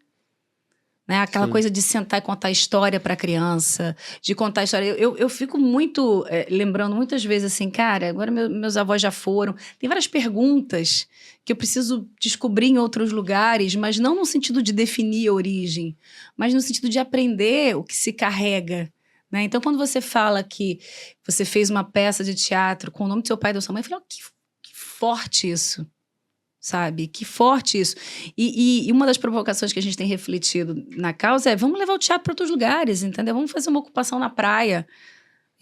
B: Né? Aquela Sim. coisa de sentar e contar história para a criança, de contar história. Eu fico muito lembrando muitas vezes assim, cara, agora meus avós já foram. Tem várias perguntas que eu preciso descobrir em outros lugares, mas não no sentido de definir a origem, mas no sentido de aprender o que se carrega. Né? Então, quando você fala que você fez uma peça de teatro com o nome do seu pai e da sua mãe, eu falei, que forte isso. Sabe? Que forte isso. E uma das provocações que a gente tem refletido na causa é vamos levar o teatro para outros lugares, entendeu? Vamos fazer uma ocupação na praia.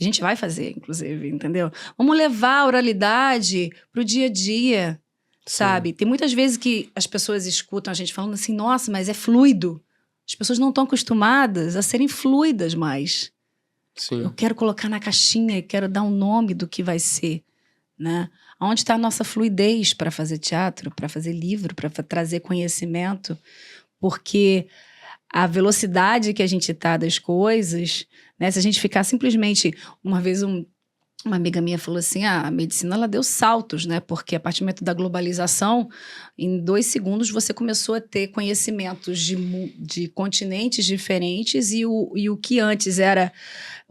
B: A gente vai fazer, inclusive, entendeu? Vamos levar a oralidade para o dia a dia, sabe? Tem muitas vezes que as pessoas escutam a gente falando assim, nossa, mas é fluido. As pessoas não estão acostumadas a serem fluidas mais.
A: Sim.
B: Eu quero colocar na caixinha e quero dar um nome do que vai ser, né? Onde está a nossa fluidez para fazer teatro, para fazer livro, para trazer conhecimento? Porque a velocidade que a gente está das coisas, né? Se a gente ficar simplesmente... Uma vez uma amiga minha falou assim, a medicina ela deu saltos, né? Porque a partir do momento da globalização, em 2 segundos você começou a ter conhecimentos de continentes diferentes e o que antes era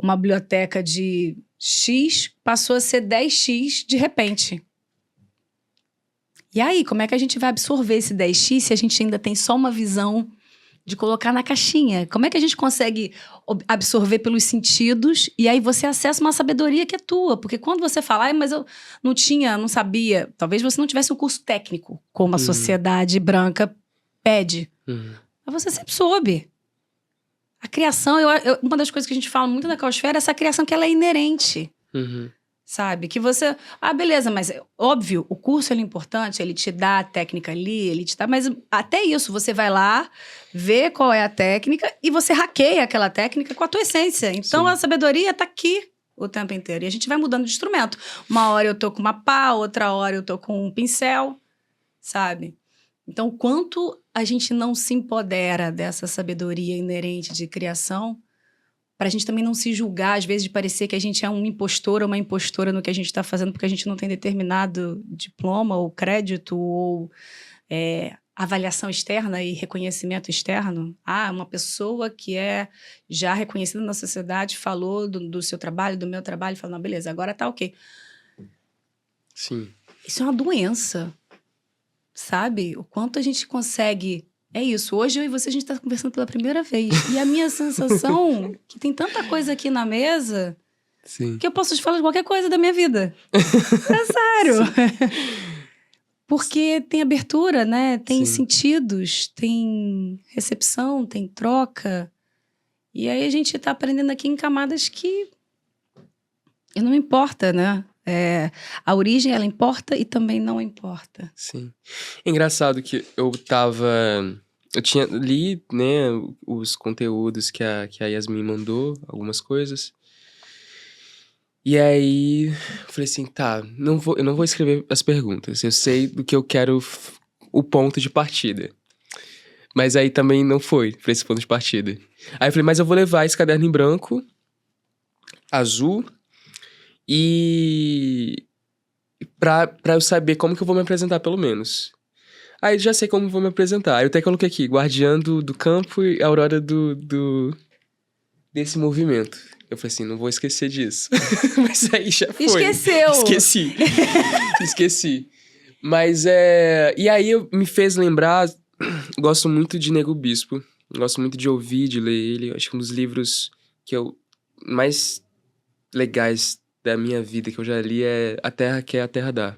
B: uma biblioteca de... X passou a ser 10x de repente. E aí, como é que a gente vai absorver esse 10x se a gente ainda tem só uma visão de colocar na caixinha? Como é que a gente consegue absorver pelos sentidos e aí você acessa uma sabedoria que é tua? Porque quando você fala, mas eu não sabia, talvez você não tivesse um curso técnico, como a sociedade branca pede. Mas você sempre soube. A criação, uma das coisas que a gente fala muito na Caosfera é essa criação que ela é inerente. Sabe? Que você... beleza, mas óbvio, o curso ele é importante, ele te dá a técnica ali, ele te dá... Mas até isso, você vai lá, vê qual é a técnica e você hackeia aquela técnica com a tua essência. Então, Sim. a sabedoria está aqui o tempo inteiro. E a gente vai mudando de instrumento. Uma hora eu tô com uma pá, outra hora eu tô com um pincel, sabe? Então, o quanto a gente não se empodera dessa sabedoria inerente de criação, para a gente também não se julgar, às vezes, de parecer que a gente é um impostor ou uma impostora no que a gente está fazendo, porque a gente não tem determinado diploma ou crédito ou avaliação externa e reconhecimento externo. Uma pessoa que é já reconhecida na sociedade falou do seu trabalho, do meu trabalho, falou, não, beleza, agora tá ok.
A: Sim.
B: Isso é uma doença, sabe? O quanto a gente consegue... É isso, hoje eu e você, a gente tá conversando pela primeira vez. E a minha sensação, que tem tanta coisa aqui na mesa,
A: Sim.
B: que eu posso te falar de qualquer coisa da minha vida. É sério. Porque tem abertura, né? Tem
A: Sim.
B: sentidos, tem recepção, tem troca. E aí a gente tá aprendendo aqui em camadas que não importa, né? A origem, ela importa e também não importa.
A: Sim. É engraçado que eu li, né, os conteúdos que a Yasmin mandou, algumas coisas. E aí, eu falei assim, tá, eu não vou escrever as perguntas. Eu sei do que eu quero, o ponto de partida. Mas aí também não foi pra esse ponto de partida. Aí eu falei, mas eu vou levar esse caderno em branco, azul, e pra eu saber como que eu vou me apresentar, pelo menos. Aí já sei como vou me apresentar. Aí eu até coloquei aqui, guardiã do campo e aurora desse movimento. Eu falei assim, não vou esquecer disso. Mas aí já foi.
B: Esqueceu!
A: Esqueci. Mas E aí me fez lembrar... Gosto muito de Nego Bispo. Gosto muito de ouvir, de ler ele. Acho que um dos livros que eu... mais legais da minha vida que eu já li é A Terra que a Terra dá.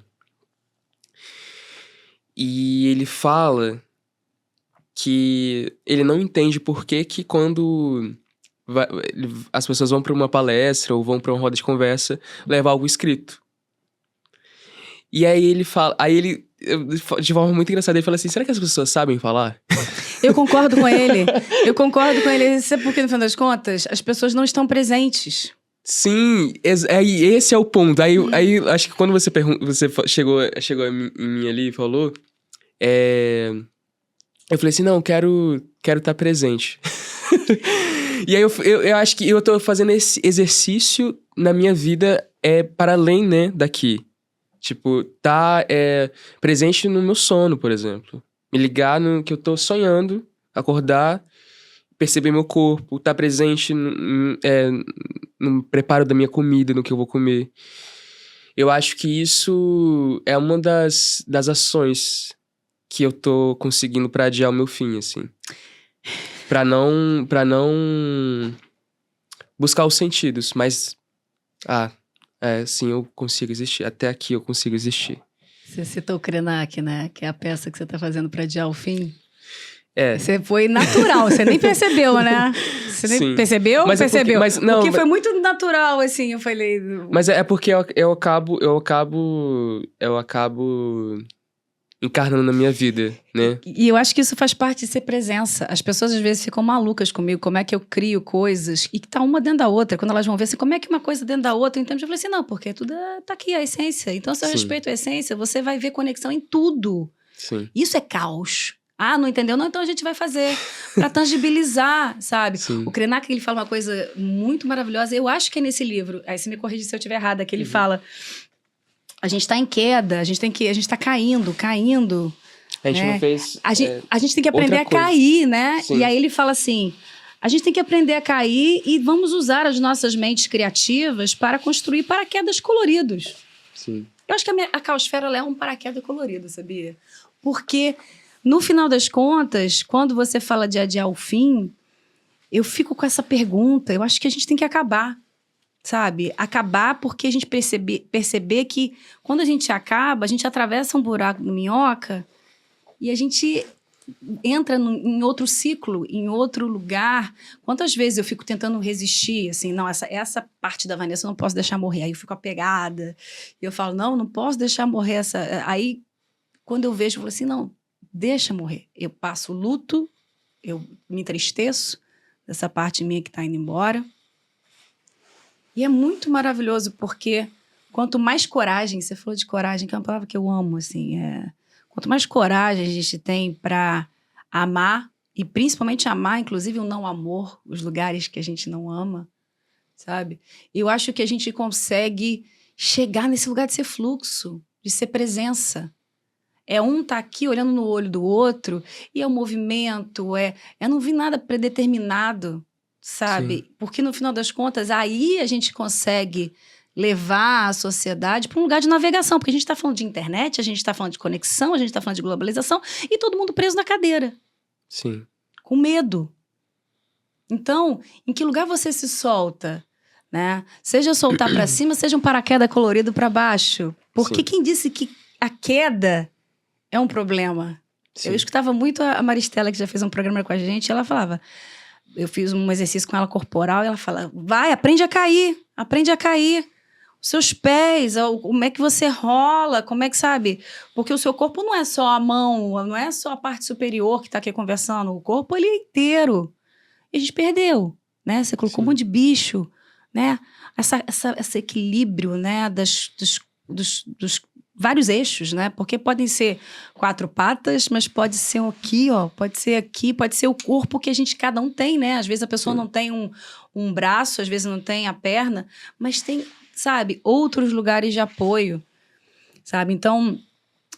A: E ele fala que ele não entende por que quando as pessoas vão para uma palestra ou vão para uma roda de conversa levar algo escrito. E aí ele fala... de forma muito engraçada, ele fala assim, será que as pessoas sabem falar?
B: Eu concordo com ele. Sabe por que, no final das contas, as pessoas não estão presentes.
A: Sim, esse é o ponto. Aí acho que quando você chegou em mim ali e falou, eu falei assim, não, quero estar presente. E aí eu acho que eu tô fazendo esse exercício na minha vida para além, né, daqui. Tipo, presente no meu sono, por exemplo. Me ligar no que eu tô sonhando, acordar, perceber meu corpo, estar presente no preparo da minha comida, no que eu vou comer. Eu acho que isso é uma das ações que eu tô conseguindo pra adiar o meu fim, assim. Pra não buscar os sentidos, mas... sim, eu consigo existir. Até aqui eu consigo existir.
B: Você citou o Krenak, né? Que é a peça que você tá fazendo pra adiar o fim.
A: É.
B: Você foi natural, você nem percebeu, né? Você nem
A: Sim.
B: percebeu?
A: Mas
B: percebeu.
A: Porque
B: foi muito natural, assim, eu falei...
A: Mas é porque eu acabo encarnando na minha vida, né?
B: E eu acho que isso faz parte de ser presença. As pessoas às vezes ficam malucas comigo, como é que eu crio coisas e que tá uma dentro da outra. Quando elas vão ver assim, como é que uma coisa dentro da outra, então eu falei assim, não, porque tudo tá aqui, a essência. Então, se eu respeito a essência, você vai ver conexão em tudo.
A: Sim.
B: Isso é caos. Não entendeu? Não, então a gente vai fazer pra tangibilizar, sabe?
A: Sim.
B: O Krenak, ele fala uma coisa muito maravilhosa, eu acho que é nesse livro, aí você me corrige se eu estiver errada, que ele fala, a gente tá em queda, a gente tá caindo.
A: A gente não fez...
B: A gente tem que aprender a cair, né?
A: Sim.
B: E aí ele fala assim, a gente tem que aprender a cair e vamos usar as nossas mentes criativas para construir paraquedas coloridos.
A: Sim.
B: Eu acho que a caosfera ela é um paraquedas colorido, sabia? Porque... No final das contas, quando você fala de adiar o fim, eu fico com essa pergunta. Eu acho que a gente tem que acabar, sabe? Acabar porque a gente perceber que quando a gente acaba, a gente atravessa um buraco no minhoca e a gente entra em outro ciclo, em outro lugar. Quantas vezes eu fico tentando resistir, assim, não, essa parte da Vanessa eu não posso deixar morrer. Aí eu fico apegada. E eu falo, não posso deixar morrer essa... Aí, quando eu vejo, eu falo assim, não, deixa morrer. Eu passo luto, eu me entristeço dessa parte minha que está indo embora. E é muito maravilhoso, porque quanto mais coragem, você falou de coragem, que é uma palavra que eu amo, assim, quanto mais coragem a gente tem para amar, e principalmente amar, inclusive o não amor, os lugares que a gente não ama, sabe? Eu acho que a gente consegue chegar nesse lugar de ser fluxo, de ser presença. É um tá aqui olhando no olho do outro, e é o movimento, eu não vi nada predeterminado, sabe?
A: Sim.
B: Porque no final das contas, aí a gente consegue levar a sociedade para um lugar de navegação, porque a gente está falando de internet, a gente está falando de conexão, a gente está falando de globalização, e todo mundo preso na cadeira,
A: Sim.
B: com medo. Então, em que lugar você se solta? Né? Seja soltar para cima, seja um paraquedas colorido para baixo. Porque
A: Sim.
B: quem disse que a queda é um problema?
A: Sim.
B: Eu escutava muito a Maristela, que já fez um programa com a gente, e ela falava, eu fiz um exercício com ela corporal, e ela fala, vai, aprende a cair. Os seus pés, como é que você rola, como é que, sabe? Porque o seu corpo não é só a mão, não é só a parte superior que está aqui conversando, o corpo ele é inteiro. E a gente perdeu, né? Você colocou um monte de bicho, né? Esse equilíbrio, né? Dos vários eixos, né? Porque podem ser 4 patas, mas pode ser aqui, ó. Pode ser aqui, pode ser o corpo que cada um tem, né? Às vezes a pessoa não tem um braço, às vezes não tem a perna, mas tem, sabe, outros lugares de apoio, sabe? Então,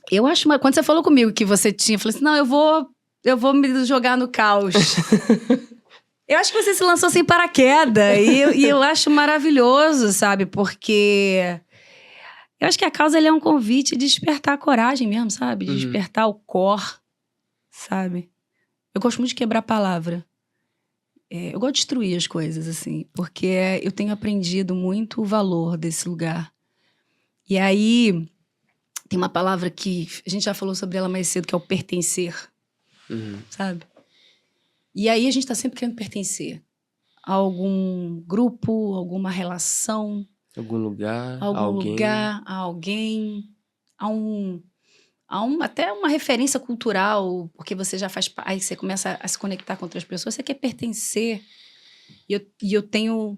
B: eu acho... Quando você falou comigo que você tinha, eu falei assim, não, eu vou me jogar no caos. Eu acho que você se lançou sem paraquedas e eu acho maravilhoso, sabe? Porque eu acho que a causa é um convite de despertar a coragem mesmo, sabe? De despertar o core, sabe? Eu gosto muito de quebrar a palavra. Eu gosto de destruir as coisas, assim, porque eu tenho aprendido muito o valor desse lugar. E aí, tem uma palavra que a gente já falou sobre ela mais cedo, que é o pertencer, sabe? E aí a gente está sempre querendo pertencer a algum grupo, alguma relação.
A: Algum lugar,
B: a alguém. Até uma referência cultural, porque você já faz... Aí você começa a se conectar com outras pessoas, você quer pertencer. E eu tenho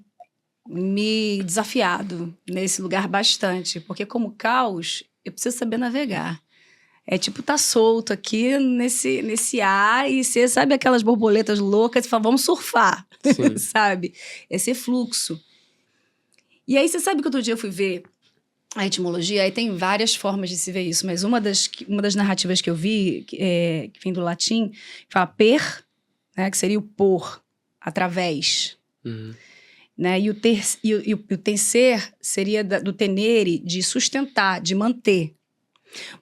B: me desafiado nesse lugar bastante, porque como caos, eu preciso saber navegar. É tipo, tá solto aqui nesse ar e você sabe aquelas borboletas loucas e fala, vamos surfar, sabe? Esse fluxo. E aí, você sabe que outro dia eu fui ver a etimologia, aí tem várias formas de se ver isso, mas uma das narrativas que eu vi, que vem do latim, fala per, né, que seria o por, através. Né? E o tenser seria do tenere, de sustentar, de manter.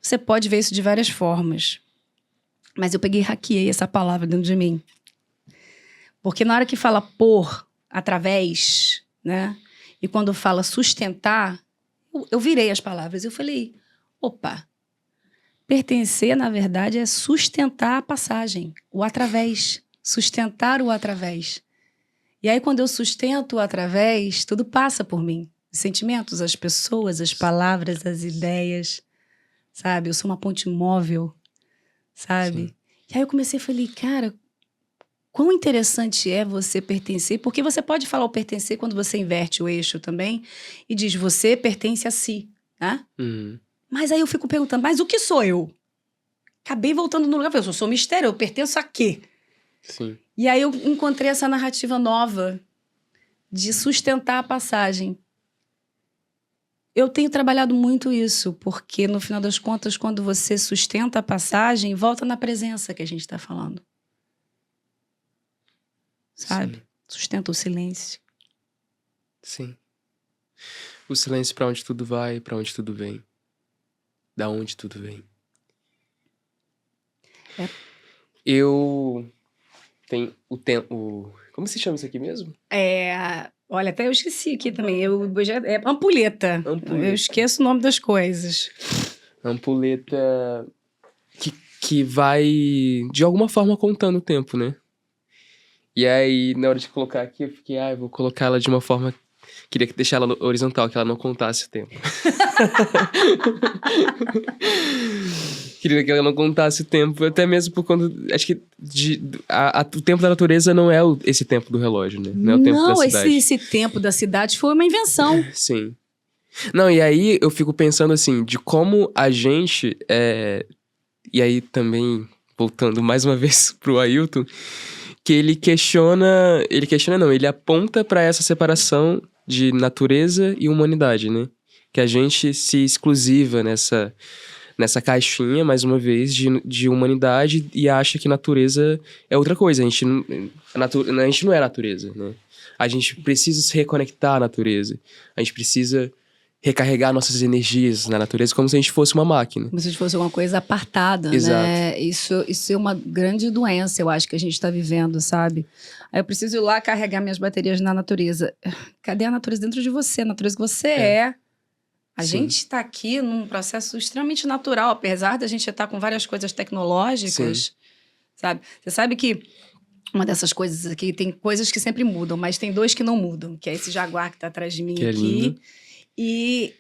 B: Você pode ver isso de várias formas. Mas eu hackeei essa palavra dentro de mim. Porque na hora que fala por, através, né? E quando fala sustentar, eu virei as palavras. Eu falei, opa, pertencer, na verdade, é sustentar a passagem. O através. Sustentar o através. E aí, quando eu sustento o através, tudo passa por mim. Os sentimentos, as pessoas, as palavras, as ideias... Sabe? Eu sou uma ponte móvel, sabe? Sim. E aí eu comecei e falei, cara, quão interessante é você pertencer, porque você pode falar o pertencer quando você inverte o eixo também e diz, você pertence a si, né? Mas aí eu fico perguntando, mas o que sou eu? Acabei voltando no lugar, eu sou mistério, eu pertenço a quê?
A: Sim.
B: E aí eu encontrei essa narrativa nova de sustentar a passagem. Eu tenho trabalhado muito isso, porque no final das contas, quando você sustenta a passagem, volta na presença que a gente está falando. Sabe? Sim. Sustenta o silêncio.
A: Sim. O silêncio para onde tudo vai, para onde tudo vem. Da onde tudo vem. Eu tenho o tempo... Como se chama isso aqui mesmo?
B: Olha, até eu esqueci aqui também. É ampulheta. Eu esqueço o nome das coisas.
A: Ampulheta que vai, de alguma forma, contando o tempo, né? E aí, na hora de colocar aqui, eu fiquei, eu vou colocar ela de uma forma... Queria deixar ela horizontal, que ela não contasse o tempo. Queria que ela não contasse o tempo, até mesmo por conta... Acho que o tempo da natureza não é esse tempo do relógio, né? Não é o tempo da cidade.
B: Esse tempo da cidade foi uma invenção.
A: Sim. Não, e aí eu fico pensando assim, de como a gente... E aí também, voltando mais uma vez pro Ailton, que ele aponta para essa separação de natureza e humanidade, né? Que a gente se exclusiva nessa caixinha, mais uma vez, de humanidade e acha que natureza é outra coisa. A gente não é a natureza, né? A gente precisa se reconectar à natureza. A gente precisa recarregar nossas energias na natureza como se a gente fosse uma máquina.
B: Como se fosse alguma coisa apartada,
A: Exato.
B: né? Isso é uma grande doença, eu acho, que a gente está vivendo, sabe? Aí eu preciso ir lá carregar minhas baterias na natureza. Cadê a natureza dentro de você? A natureza que você é. A
A: Sim.
B: gente está aqui num processo extremamente natural, apesar da gente estar com várias coisas tecnológicas,
A: Sim.
B: sabe? Você sabe que uma dessas coisas aqui, tem coisas que sempre mudam, mas tem 2 que não mudam, que é esse jaguar que está atrás de mim
A: Que é
B: aqui.
A: lindo.
B: E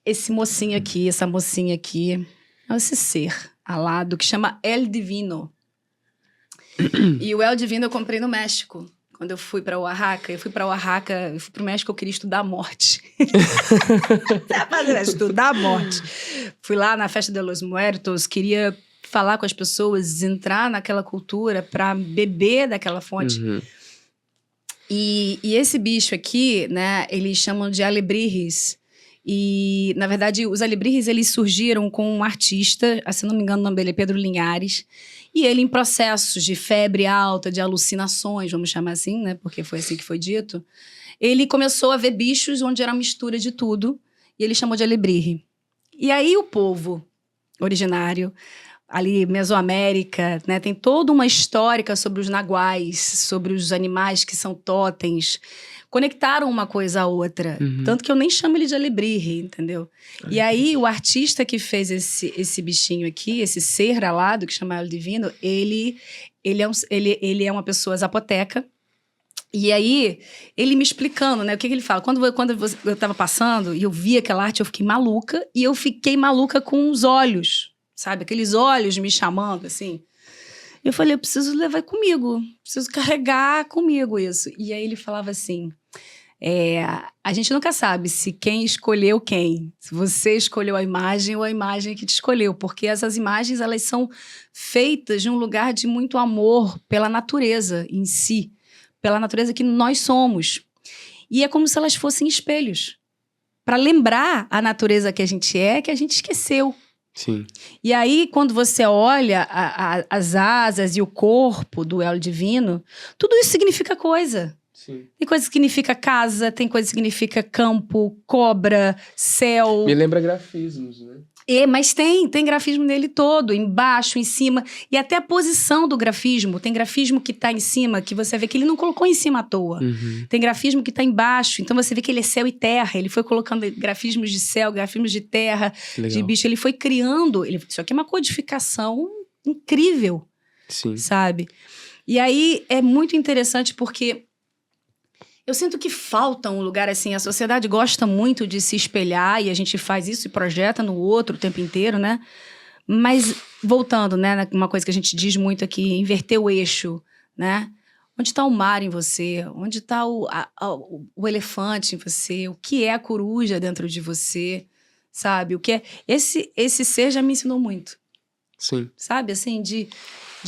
B: esse mocinho aqui, essa mocinha aqui, é esse ser alado que chama El Divino. E o El Divino eu comprei no México. Quando eu fui para Oaxaca, eu fui para o México, eu queria estudar a morte. Estudar a morte. Fui lá na Festa de los Muertos, queria falar com as pessoas, entrar naquela cultura para beber daquela fonte.
A: Uhum.
B: E esse bicho aqui, né, eles chamam de alebrijes. E, na verdade, os alebrijes, eles surgiram com um artista, se não me engano, o nome dele é Pedro Linhares, e ele em processos de febre alta, de alucinações, vamos chamar assim, né, porque foi assim que foi dito, ele começou a ver bichos onde era mistura de tudo, e ele chamou de alebrije. E aí o povo originário, ali Mesoamérica, né, tem toda uma histórica sobre os naguais, sobre os animais que são totens, conectaram uma coisa à outra.
A: Uhum.
B: Tanto que eu nem chamo ele de alebrije, entendeu? E aí, o artista que fez esse bichinho aqui, esse ser alado, que chama El Divino, ele é uma pessoa zapoteca. E aí, ele me explicando, né? O que ele fala? Quando eu tava passando e eu vi aquela arte, eu fiquei maluca. E eu fiquei maluca com os olhos, sabe? Aqueles olhos me chamando, assim. Eu falei, eu preciso levar comigo, preciso carregar comigo isso. E aí ele falava assim, a gente nunca sabe se quem escolheu quem, se você escolheu a imagem ou a imagem que te escolheu, porque essas imagens, elas são feitas de um lugar de muito amor pela natureza em si, pela natureza que nós somos. E é como se elas fossem espelhos, para lembrar a natureza que a gente esqueceu.
A: Sim.
B: E aí, quando você olha as asas e o corpo do El Divino, tudo isso significa coisa.
A: Sim.
B: Tem coisa que significa casa, tem coisa que significa campo, cobra, céu.
A: Me lembra grafismos, né?
B: Mas tem grafismo nele todo, embaixo, em cima. E até a posição do grafismo. Tem grafismo que tá em cima, que você vê que ele não colocou em cima à toa.
A: Uhum.
B: Tem grafismo que tá embaixo, então você vê que ele é céu e terra. Ele foi colocando grafismos de céu, grafismos de terra, de bicho. Ele foi criando. Isso aqui é uma codificação incrível.
A: Sim.
B: Sabe? E aí é muito interessante porque eu sinto que falta um lugar assim. A sociedade gosta muito de se espelhar e a gente faz isso e projeta no outro o tempo inteiro, né? Mas, voltando, né? Uma coisa que a gente diz muito aqui, inverter o eixo, né? Onde está o mar em você? Onde está o elefante em você? O que é a coruja dentro de você? Sabe? O que é... Esse ser já me ensinou muito.
A: Sim.
B: Sabe? Assim, de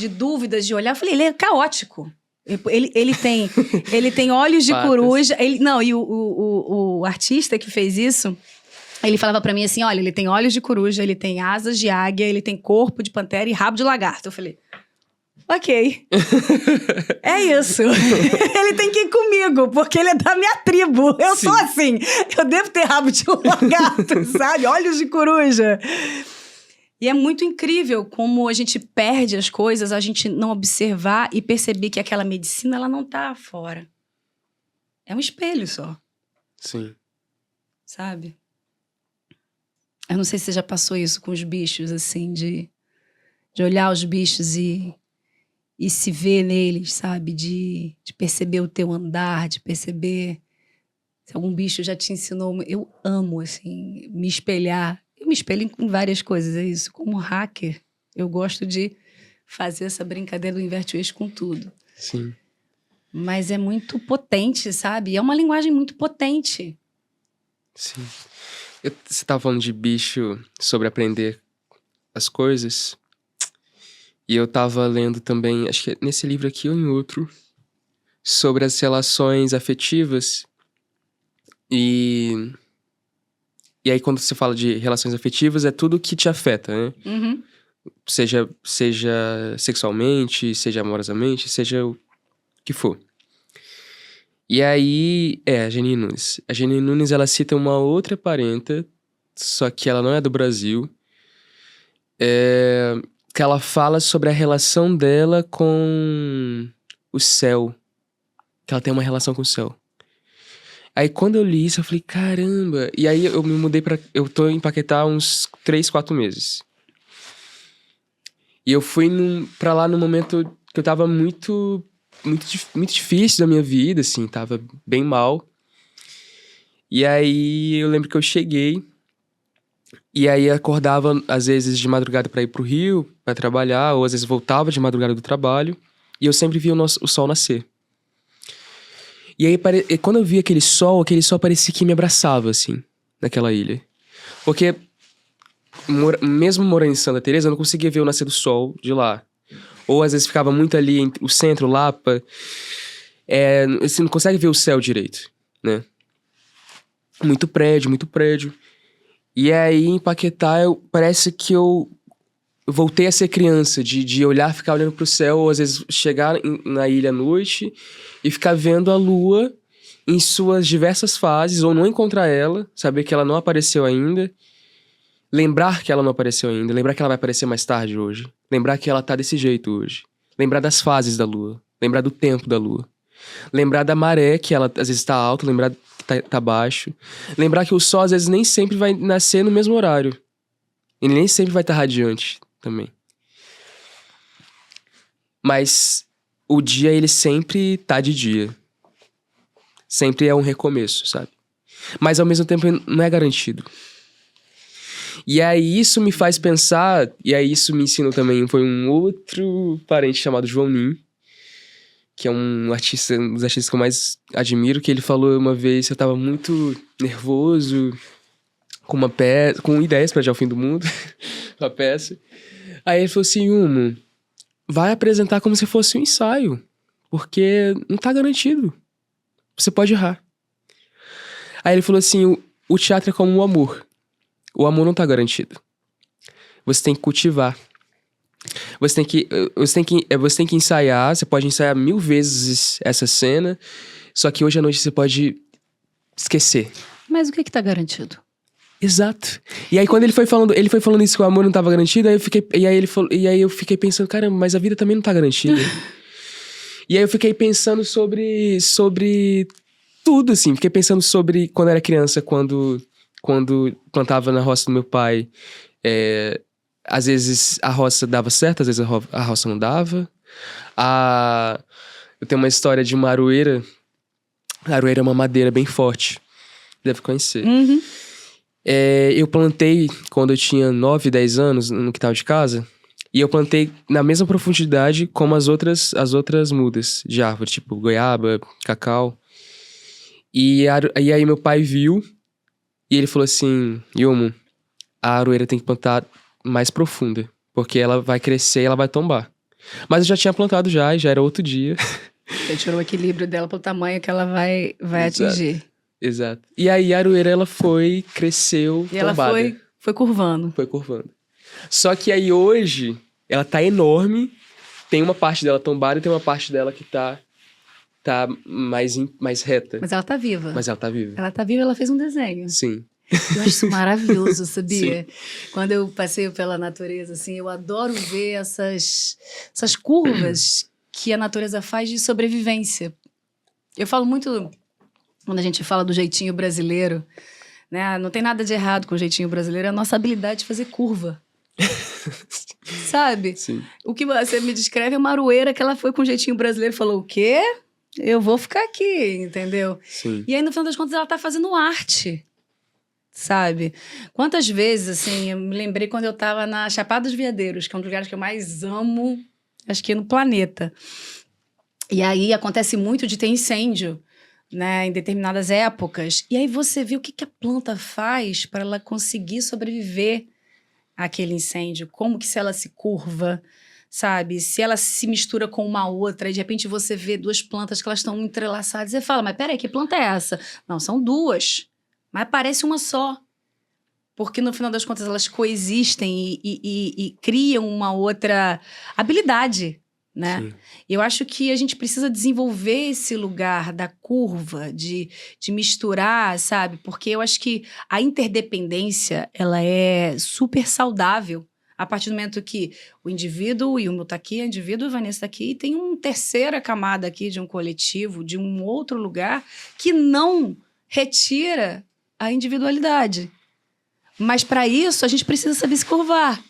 B: dúvidas, de olhar. Eu falei, ele é caótico. Ele tem olhos de coruja. E o artista que fez isso, ele falava pra mim assim, olha, ele tem olhos de coruja, ele tem asas de águia, ele tem corpo de pantera e rabo de lagarto. Eu falei, ok. É isso. Ele tem que ir comigo, porque ele é da minha tribo. Eu sou assim. Eu devo ter rabo de lagarto, sabe? Olhos de coruja. E é muito incrível como a gente perde as coisas, a gente não observar e perceber que aquela medicina, ela não tá fora. É um espelho só.
A: Sim.
B: Sabe? Eu não sei se você já passou isso com os bichos, assim, de olhar os bichos e se ver neles, sabe? De perceber o teu andar, de perceber se algum bicho já te ensinou. Eu amo, assim, me espelhar. Eu me espelho em várias coisas, é isso. Como hacker, eu gosto de fazer essa brincadeira do inverte o eixo com tudo.
A: Sim.
B: Mas é muito potente, sabe? É uma linguagem muito potente.
A: Sim. Você estava falando de bicho, sobre aprender as coisas. E eu estava lendo também, acho que é nesse livro aqui ou em outro, sobre as relações afetivas. E E aí, quando você fala de relações afetivas, é tudo que te afeta, né?
B: Uhum.
A: Seja sexualmente, seja amorosamente, seja o que for. E aí, a Jenny Nunes. A Jenny Nunes, ela cita uma outra parenta, só que ela não é do Brasil, que ela fala sobre a relação dela com o céu. Que ela tem uma relação com o céu. Aí, quando eu li isso, eu falei, caramba. E aí, eu me mudei pra... Eu tô em Paquetá há uns 3, 4 meses. E eu fui pra lá num momento que eu tava muito difícil da minha vida, assim. Tava bem mal. E aí, eu lembro que eu cheguei. E aí, acordava, às vezes, de madrugada pra ir pro Rio, pra trabalhar. Ou, às vezes, voltava de madrugada do trabalho. E eu sempre via o sol nascer. E aí, e quando eu vi aquele sol parecia que me abraçava, assim, naquela ilha. Porque, mesmo morando em Santa Teresa, eu não conseguia ver o nascer do sol de lá. Ou, às vezes, ficava muito ali entre o centro, Lapa. Você não consegue ver o céu direito, né? Muito prédio, muito prédio. E aí, em Paquetá, parece que eu voltei a ser criança, de olhar, ficar olhando pro céu, ou às vezes chegar na ilha à noite e ficar vendo a lua em suas diversas fases, ou não encontrar ela, saber que ela não apareceu ainda, lembrar que ela não apareceu ainda, lembrar que ela vai aparecer mais tarde hoje, lembrar que ela tá desse jeito hoje, lembrar das fases da lua, lembrar do tempo da lua, lembrar da maré, que ela às vezes tá alta, lembrar que tá baixo, lembrar que o sol às vezes nem sempre vai nascer no mesmo horário, ele nem sempre vai estar radiante também. Mas o dia, ele sempre tá de dia. Sempre é um recomeço, sabe? Mas ao mesmo tempo não é garantido. E aí isso me faz pensar, e aí isso me ensinou também, foi um outro parente chamado João Nin, que é um dos artistas que eu mais admiro, que ele falou uma vez que eu tava muito nervoso, com ideias pra Já o Fim do Mundo, uma peça. Aí ele falou assim, Humo, vai apresentar como se fosse um ensaio, porque não tá garantido. Você pode errar. Aí ele falou assim, o teatro é como o amor. O amor não tá garantido. Você tem que cultivar. Você tem que ensaiar, você pode ensaiar 1000 vezes essa cena, só que hoje à noite você pode esquecer.
B: Mas o que tá garantido?
A: Exato. E aí quando ele foi falando isso que o amor não tava garantido, e aí eu fiquei pensando, caramba, mas a vida também não tá garantida. E aí eu fiquei pensando sobre tudo, assim. Fiquei pensando sobre quando era criança, quando plantava na roça do meu pai. Às vezes a roça dava certo, às vezes a roça não dava. Eu tenho uma história de uma aroeira. A aroeira é uma madeira bem forte. Deve conhecer.
B: Uhum.
A: Eu plantei quando eu tinha 9, 10 anos no quintal de casa. E eu plantei na mesma profundidade como as outras mudas de árvore, tipo goiaba, cacau. E aí meu pai viu e ele falou assim, Yumo, a aroeira tem que plantar mais profunda, porque ela vai crescer e ela vai tombar. Mas eu já tinha plantado já era outro dia.
B: Você tirou o equilíbrio dela pelo tamanho que ela vai atingir.
A: Exato. E aí a aroeira, ela cresceu,
B: e
A: tombada.
B: Ela foi curvando.
A: Foi curvando. Só que aí hoje, ela tá enorme, tem uma parte dela tombada e tem uma parte dela que tá mais reta.
B: Mas ela tá viva.
A: Ela tá viva,
B: ela fez um desenho.
A: Sim.
B: Eu acho isso maravilhoso, sabia?
A: Sim.
B: Quando eu passeio pela natureza, assim, eu adoro ver essas curvas que a natureza faz de sobrevivência. Eu falo muito, quando a gente fala do jeitinho brasileiro, né? Não tem nada de errado com o jeitinho brasileiro, é a nossa habilidade de fazer curva. Sabe?
A: Sim.
B: O que você me descreve é uma aroeira que ela foi com o jeitinho brasileiro e falou, o quê? Eu vou ficar aqui, entendeu?
A: Sim.
B: E aí, no final das contas, ela tá fazendo arte, sabe? Quantas vezes, assim, eu me lembrei quando eu tava na Chapada dos Veadeiros, que é um dos lugares que eu mais amo, acho que no planeta. E aí, acontece muito de ter incêndio, né, em determinadas épocas. E aí, você vê o que a planta faz para ela conseguir sobreviver àquele incêndio. Como que se ela se curva, sabe? Se ela se mistura com uma outra e de repente você vê duas plantas que elas estão entrelaçadas. Você fala, mas peraí, que planta é essa? Não, são duas. Mas parece uma só. porque no final das contas elas coexistem e criam uma outra habilidade, né?
A: Sim.
B: Eu acho que a gente precisa desenvolver esse lugar da curva, de misturar, sabe? Porque eu acho que a interdependência, ela é super saudável. A partir do momento que o indivíduo, o Yumio tá aqui, o indivíduo, a Vanessa tá aqui, e tem uma terceira camada aqui de um coletivo, de um outro lugar, que não retira a individualidade. Mas para isso, a gente precisa saber se curvar.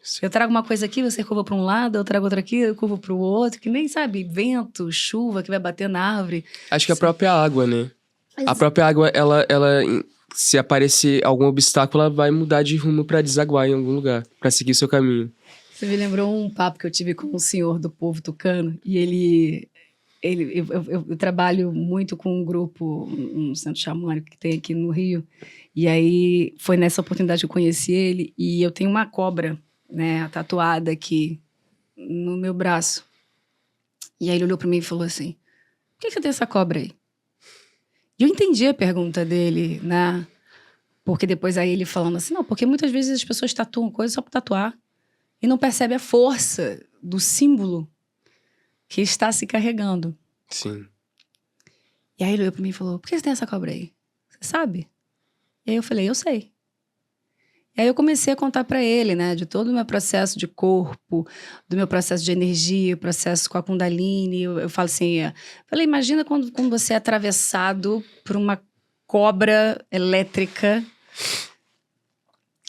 A: Sim.
B: Eu trago uma coisa aqui, você curva para um lado, eu trago outra aqui, eu curvo para o outro, que nem, sabe, vento, chuva que vai bater na árvore.
A: Acho que a própria água, né? A própria água, ela se aparecer algum obstáculo, ela vai mudar de rumo pra desaguar em algum lugar, pra seguir seu caminho.
B: Você me lembrou um papo que eu tive com um senhor do povo tucano, e eu trabalho muito com um grupo, um centro xamânico que tem aqui no Rio, e aí foi nessa oportunidade que eu conheci ele, e eu tenho uma cobra, né, tatuada aqui no meu braço. E aí ele olhou para mim e falou assim, por que você tem essa cobra aí? E eu entendi a pergunta dele, né? Porque depois aí ele falando assim, não, porque muitas vezes as pessoas tatuam coisas só para tatuar e não percebe a força do símbolo que está se carregando.
A: Sim.
B: E aí ele olhou para mim e falou, por que você tem essa cobra aí? Você sabe? E aí eu falei, eu sei. E aí eu comecei a contar para ele, né, de todo o meu processo de corpo, do meu processo de energia, o processo com a Kundalini. Eu falo assim, falei, imagina quando você é atravessado por uma cobra elétrica.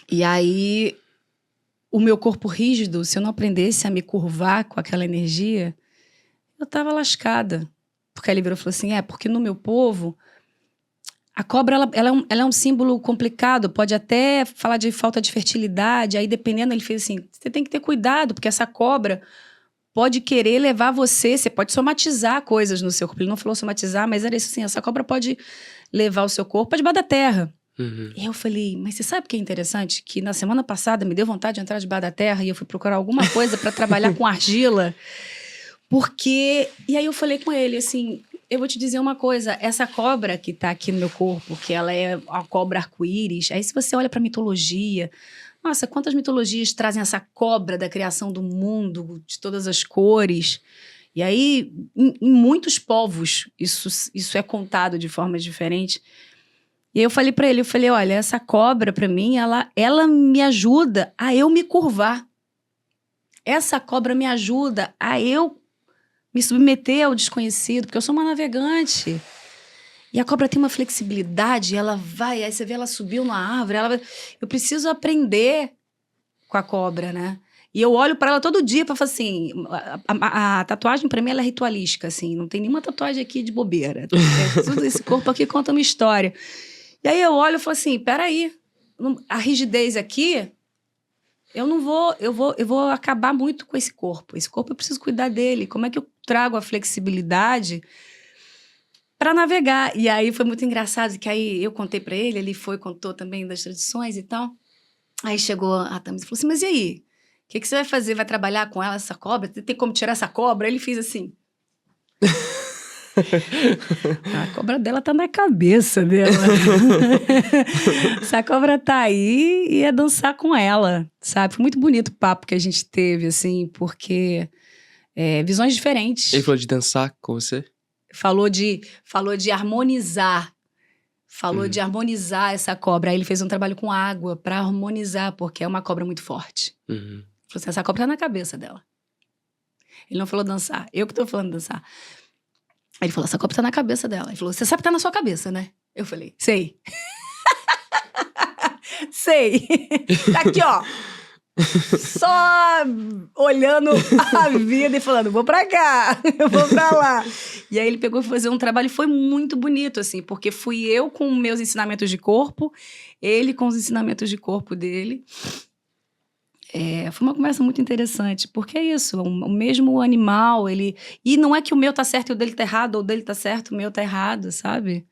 B: E aí o meu corpo rígido, se eu não aprendesse a me curvar com aquela energia, eu tava lascada. Porque aí ele virou e falou assim, porque no meu povo a cobra, ela é um símbolo complicado, pode até falar de falta de fertilidade, aí dependendo, ele fez assim, você tem que ter cuidado, porque essa cobra pode querer levar você pode somatizar coisas no seu corpo. Ele não falou somatizar, mas era isso assim, essa cobra pode levar o seu corpo para debaixo da terra.
A: Uhum.
B: E eu falei, mas você sabe o que é interessante? Que na semana passada me deu vontade de entrar debaixo da terra e eu fui procurar alguma coisa para trabalhar com argila, porque... E aí eu falei com ele, assim... Eu vou te dizer uma coisa, essa cobra que tá aqui no meu corpo, que ela é a cobra arco-íris, aí se você olha pra mitologia, nossa, quantas mitologias trazem essa cobra da criação do mundo, de todas as cores. E aí, em muitos povos, isso é contado de forma diferente. E aí eu falei pra ele, olha, essa cobra pra mim, ela me ajuda a eu me curvar. Essa cobra me ajuda a eu me submeter ao desconhecido, porque eu sou uma navegante. E a cobra tem uma flexibilidade, ela vai, aí você vê ela subiu na árvore, eu preciso aprender com a cobra, né? E eu olho para ela todo dia para falar assim, a tatuagem para mim ela é ritualística, assim, não tem nenhuma tatuagem aqui de bobeira. Tudo esse corpo aqui conta uma história. E aí eu olho e falo assim, peraí, a rigidez aqui... Eu vou acabar muito com esse corpo. Esse corpo eu preciso cuidar dele. Como é que eu trago a flexibilidade para navegar? E aí foi muito engraçado, que aí eu contei para ele, ele contou também das tradições e tal. Aí chegou a Thames e falou assim, mas e aí? O que você vai fazer? Vai trabalhar com ela, essa cobra? Tem como tirar essa cobra? Aí ele fez assim... A cobra dela tá na cabeça dela. Essa cobra tá aí e é dançar com ela, sabe? Foi muito bonito o papo que a gente teve, assim, porque visões diferentes.
A: Ele falou de dançar com você?
B: Falou de harmonizar. Falou de harmonizar essa cobra. Aí ele fez um trabalho com água pra harmonizar, porque é uma cobra muito forte.
A: Uhum.
B: Ele falou assim, essa cobra tá na cabeça dela. Ele não falou dançar, eu que tô falando dançar. Aí ele falou, essa cobra tá na cabeça dela. Ele falou, você sabe que tá na sua cabeça, né? Eu falei, sei. Sei. Tá aqui, ó. Só olhando a vida e falando, vou pra cá, eu vou pra lá. E aí ele pegou e foi fazer um trabalho e foi muito bonito, assim, porque fui eu com meus ensinamentos de corpo, ele com os ensinamentos de corpo dele. Foi uma conversa muito interessante, porque é isso, o mesmo animal, ele... E não é que o meu tá certo e o dele tá errado, ou o dele tá certo e o meu tá errado, sabe?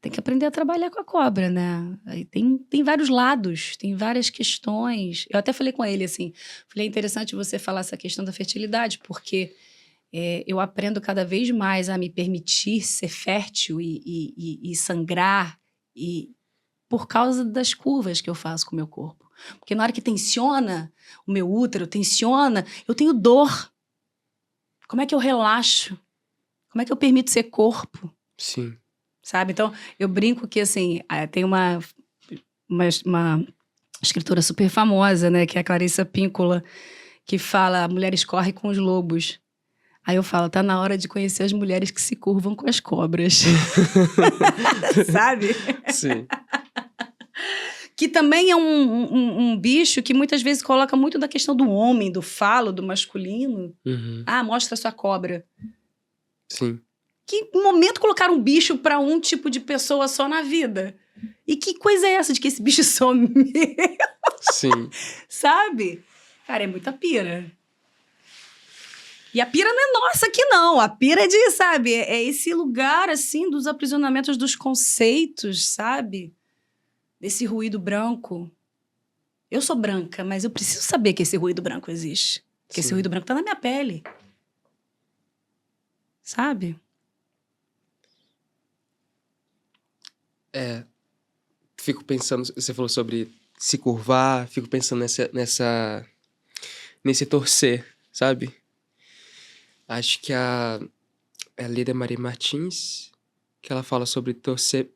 B: Tem que aprender a trabalhar com a cobra, né? Aí tem vários lados, tem várias questões. Eu até falei com ele, assim, falei, é interessante você falar essa questão da fertilidade, porque eu aprendo cada vez mais a me permitir ser fértil e sangrar por causa das curvas que eu faço com o meu corpo. Porque na hora que tensiona o meu útero, tensiona, eu tenho dor. Como é que eu relaxo? Como é que eu permito ser corpo?
A: Sim.
B: Sabe? Então, eu brinco que, assim, tem uma escritora super famosa, né? Que é a Clarissa Píncola, que fala: mulheres correm com os lobos. Aí eu falo: tá na hora de conhecer as mulheres que se curvam com as cobras. Sabe?
A: Sim.
B: Que também é um bicho que muitas vezes coloca muito da questão do homem, do falo, do masculino.
A: Uhum.
B: Ah, mostra a sua cobra.
A: Sim.
B: Que momento colocar um bicho para um tipo de pessoa só na vida? E que coisa é essa de que esse bicho some?
A: Sim.
B: Sabe? Cara, é muita pira. E a pira não é nossa aqui, não. A pira é de, sabe? É esse lugar, assim, dos aprisionamentos dos conceitos, sabe? Desse ruído branco. Eu sou branca, mas eu preciso saber que esse ruído branco existe. Que esse ruído branco tá na minha pele. Sabe?
A: Fico pensando, você falou sobre se curvar, fico pensando nesse torcer, sabe? Acho que a Lida Maria Martins, que ela fala sobre torcer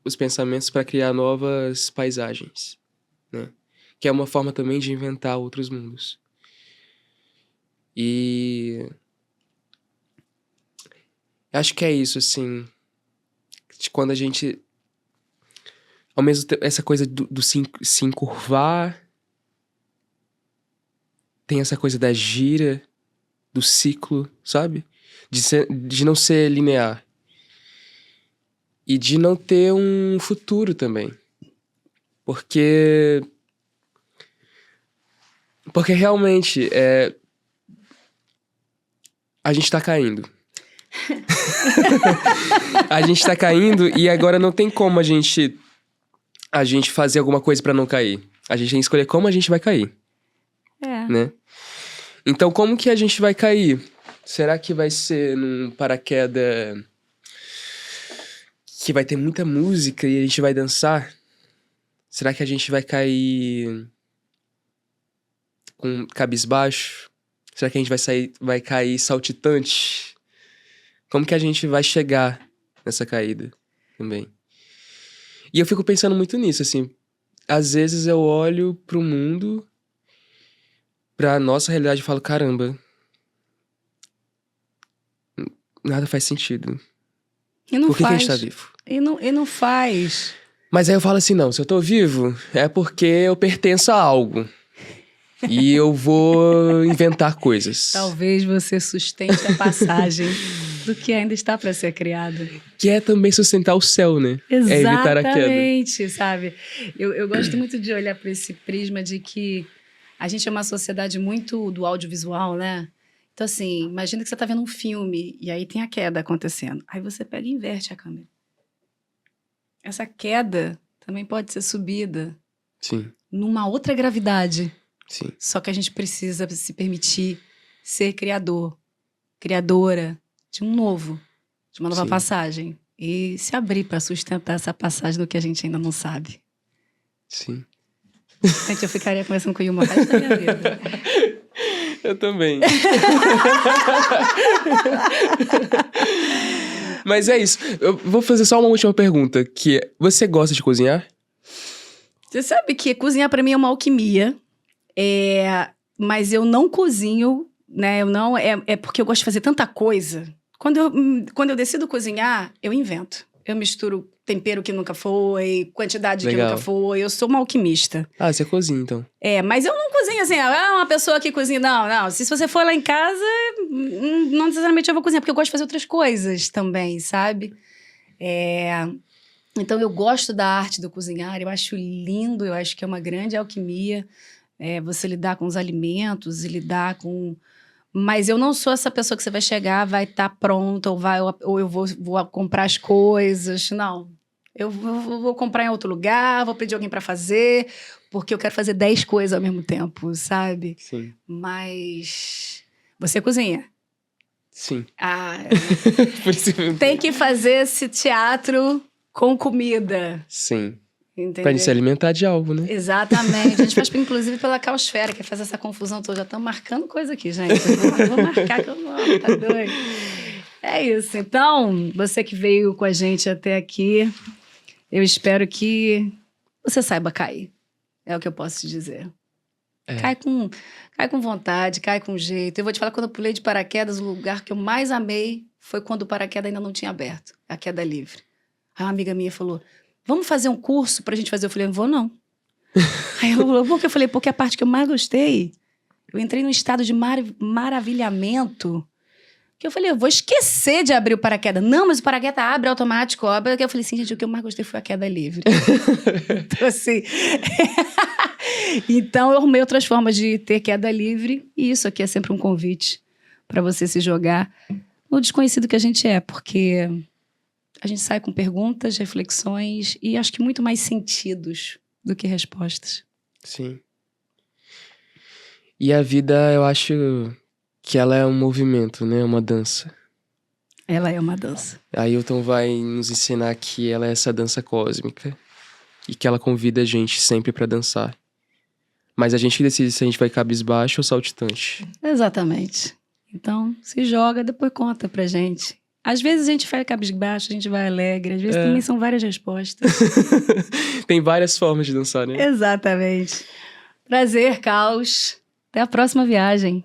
A: os pensamentos para criar novas paisagens, né? Que é uma forma também de inventar outros mundos. E acho que é isso, assim, de quando a gente, ao mesmo tempo, essa coisa do se encurvar, tem essa coisa da gira, do ciclo, sabe? De não ser linear. E de não ter um futuro também. Porque realmente a gente tá caindo. A gente tá caindo e agora não tem como a gente fazer alguma coisa pra não cair. A gente tem que escolher como a gente vai cair. Né? Então, como que a gente vai cair? Será que vai ser num paraquedas que vai ter muita música e a gente vai dançar? Será que a gente vai cair com cabisbaixo? Será que a gente vai cair saltitante? Como que a gente vai chegar nessa caída também? E eu fico pensando muito nisso, assim. Às vezes eu olho pro mundo, pra nossa realidade e falo: caramba, nada faz sentido.
B: E não
A: Por que
B: faz.
A: a gente tá vivo?
B: E não faz.
A: Mas aí eu falo assim: não, se eu tô vivo, é porque eu pertenço a algo. E eu vou inventar coisas.
B: Talvez você sustente a passagem do que ainda está para ser criado.
A: Que é também sustentar o céu, né?
B: Exatamente,
A: é evitar a queda.
B: Sabe? Eu gosto muito de olhar para esse prisma de que a gente é uma sociedade muito do audiovisual, né? Então, assim, imagina que você está vendo um filme e aí tem a queda acontecendo. Aí você pega e inverte a câmera. Essa queda também pode ser subida.
A: Sim.
B: Numa outra gravidade.
A: Sim.
B: Só que a gente precisa se permitir ser criador, criadora de um novo, de uma nova passagem. E se abrir para sustentar essa passagem do que a gente ainda não sabe.
A: Sim.
B: Gente, eu ficaria conversando com o Yuma o resto da minha vida.
A: Eu também. Mas é isso. Eu vou fazer só uma última pergunta, que é, você gosta de cozinhar?
B: Você sabe que cozinhar para mim é uma alquimia. Mas eu não cozinho, né? É porque eu gosto de fazer tanta coisa. Quando eu decido cozinhar, eu invento. Eu misturo tempero que nunca foi, quantidade que nunca foi. Eu sou uma alquimista.
A: Ah, você cozinha, então.
B: Mas eu não cozinho assim, uma pessoa que cozinha. Não. Se você for lá em casa, não necessariamente eu vou cozinhar, porque eu gosto de fazer outras coisas também, sabe? Então, eu gosto da arte do cozinhar, eu acho lindo, eu acho que é uma grande alquimia. Você lidar com os alimentos e lidar com... Mas eu não sou essa pessoa que você vai chegar, vai estar pronta, ou eu vou comprar as coisas. Não. Eu vou comprar em outro lugar, vou pedir alguém para fazer, porque eu quero fazer 10 coisas ao mesmo tempo, sabe?
A: Sim.
B: Mas... Você cozinha?
A: Sim.
B: Tem que fazer esse teatro com comida.
A: Sim.
B: Entendeu?
A: Pra gente se alimentar de algo, né?
B: Exatamente. A gente faz, inclusive, pela caosfera, que faz essa confusão toda. Já estamos marcando coisa aqui, gente. Vou marcar que eu não, tá doido. É isso. Então, você que veio com a gente até aqui, eu espero que você saiba cair. É o que eu posso te dizer.
A: É.
B: Cai com vontade, cai com jeito. Eu vou te falar, quando eu pulei de paraquedas, o lugar que eu mais amei foi quando o paraquedas ainda não tinha aberto, a queda livre. Aí uma amiga minha falou, vamos fazer um curso pra gente fazer? Eu falei, não vou não. Aí ela falou, por que? Eu falei, porque a parte que eu mais gostei, eu entrei num estado de maravilhamento, que eu falei, eu vou esquecer de abrir o paraquedas. Não, mas o paraquedas abre automático, abre. Eu falei, sim, gente, o que eu mais gostei foi a queda livre. Então, assim... Então, eu arrumei outras formas de ter queda livre, e isso aqui é sempre um convite para você se jogar no desconhecido que a gente é, porque a gente sai com perguntas, reflexões e acho que muito mais sentidos do que respostas.
A: Sim. E a vida, eu acho que ela é um movimento, né? Uma dança.
B: Ela é uma dança.
A: Ailton vai nos ensinar que ela é essa dança cósmica e que ela convida a gente sempre pra dançar. Mas a gente que decide se a gente vai cabisbaixo ou saltitante.
B: Exatamente. Então, se joga, depois conta pra gente. Às vezes a gente vai cabisbaixo, a gente vai alegre. Às vezes também são várias respostas.
A: Tem várias formas de dançar, né?
B: Exatamente. Prazer, Caos. Até a próxima viagem.